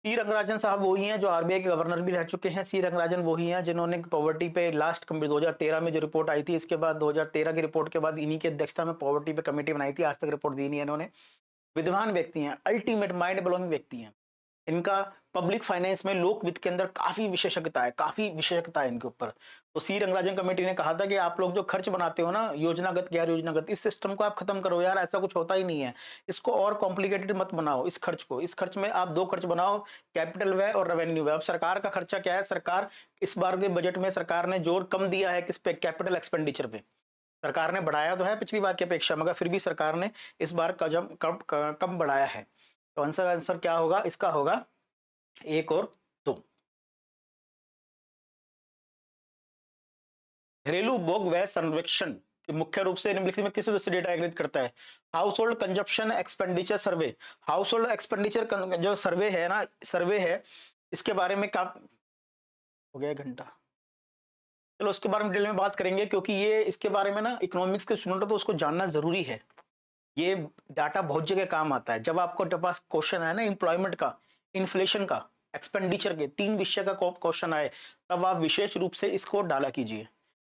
सी रंगराजन साहब वही हैं जो आरबीआई के गवर्नर भी रह चुके हैं। सी रंगराजन वही हैं जिन्होंने पॉवर्टी पे लास्ट 2013 में जो रिपोर्ट आई थी, इसके बाद 2013 की रिपोर्ट के बाद इन्हीं की अध्यक्षता में पॉवर्टी पे कमेटी बनाई थी। आज तक रिपोर्ट दी नहीं है इन्होंने। विद्वान व्यक्ति हैं, अल्टीमेट माइंड ब्लोइंग व्यक्ति हैं। इनका पब्लिक फाइनेंस में लोक वित्त के अंदर काफी विशेषज्ञता है इनके ऊपर। तो सी रंगराजन कमेटी ने कहा था कि आप लोग जो खर्च बनाते हो ना, योजनागत गैर योजनागत, इस सिस्टम को आप खत्म करो यार, ऐसा कुछ होता ही नहीं है। इसको और कॉम्प्लिकेटेड मत बनाओ इस खर्च को। इस खर्च में आप दो खर्च बनाओ, कैपिटल व्यय और रेवेन्यू व्यय। अब सरकार का खर्चा क्या है, सरकार इस बार के बजट में सरकार ने जोर कम दिया है किस पे, कैपिटल एक्सपेंडिचर पे। सरकार ने बढ़ाया तो है पिछली बार की अपेक्षा, मगर फिर भी सरकार ने इस बार कम बढ़ाया है। तो आंसर क्या होगा इसका, होगा 1 और 2। घरेलू उपभोग व्यय सर्वेक्षण मुख्य रूप से निम्नलिखित में किस उद्देश्य से डेटा एकत्रित करता है? हाउस होल्ड कंजप्शन एक्सपेंडिचर सर्वे। हाउस होल्ड एक्सपेंडिचर जो सर्वे है ना, सर्वे है, इसके बारे में क्या हो गया, घंटा, चलो उसके बारे में डिटेल में बात करेंगे, क्योंकि ये इसके बारे में ना इकोनॉमिक्स के स्टूडेंट तो उसको जानना जरूरी है। ये डाटा बहुत जगह काम आता है। जब आपको पास क्वेश्चन है ना एम्प्लॉयमेंट का, इन्फ्लेशन का, एक्सपेंडिचर के 3 विषय का क्वेश्चन आए, तब आप विशेष रूप से इसको डाला कीजिए,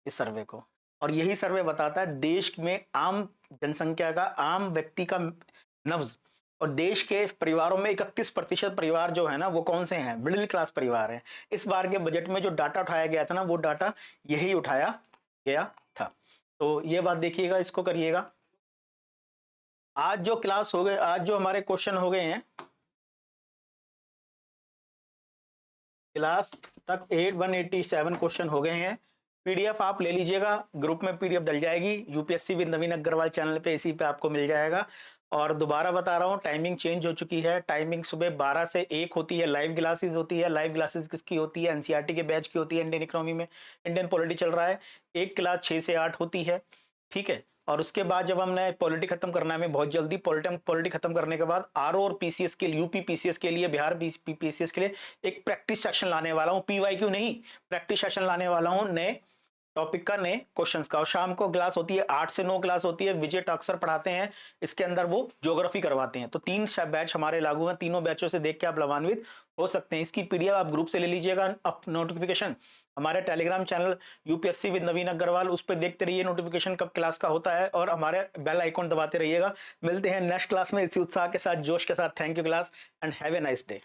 इस सर्वे को। और यही सर्वे बताता है देश में आम जनसंख्या का, आम व्यक्ति का नब्ज, और देश के परिवारों में 31% परिवार जो है ना वो कौन से हैं, मिडिल क्लास परिवार हैं। इस बार के बजट में जो डाटा उठाया गया था ना, वो डाटा यही उठाया गया था। तो ये बात देखिएगा, इसको करिएगा। आज जो क्लास हो गए, आज जो हमारे क्वेश्चन हो गए हैं, क्लास तक 187 क्वेश्चन हो गए हैं। पीडीएफ आप ले लीजिएगा, ग्रुप में पीडीएफ डल जाएगी, UPSC with Naveen Agarwal channel पे, इसी पे आपको मिल जाएगा। और दोबारा बता रहा हूँ, टाइमिंग चेंज हो चुकी है। टाइमिंग सुबह 12 से 1 होती है, लाइव क्लासेस होती है। लाइव क्लासेस किसकी होती है, एनसीईआरटी के बैच की होती है। इंडियन इकोनॉमी में इंडियन पॉलिटी चल रहा है, एक क्लास 6 से 8 होती है, ठीक है। और उसके बाद जब हमने पॉलिटी खत्म करना है, बहुत जल्दी पॉलिटी खत्म करने के बाद आरओ और पीसीएस के लिए, यूपी पीसीएस के लिए, बिहार पीसीएस के लिए एक प्रैक्टिस सेक्शन लाने वाला हूँ। पीवाईक्यू नहीं, प्रैक्टिस सेशन लाने वाला हूँ नए टॉपिक का, नए क्वेश्चंस का। और शाम को क्लास होती है 8 से 9 क्लास होती है, विजय टॉक्सर पढ़ाते हैं। इसके अंदर वो ज्योग्राफी करवाते हैं। तो 3 बैच हमारे लागू हैं, तीनों बैचों से देख के आप लाभान्वित हो सकते हैं। इसकी पीडीएफ आप ग्रुप से ले लीजिएगा। अब नोटिफिकेशन हमारे Telegram channel UPSC with Naveen Agarwal, उस पर देखते रहिए नोटिफिकेशन कब क्लास का होता है, और हमारे बेल आइकॉन दबाते रहिएगा। मिलते हैं नेक्स्ट क्लास में इसी उत्साह के साथ, जोश के साथ। Thank you class, and have a nice day.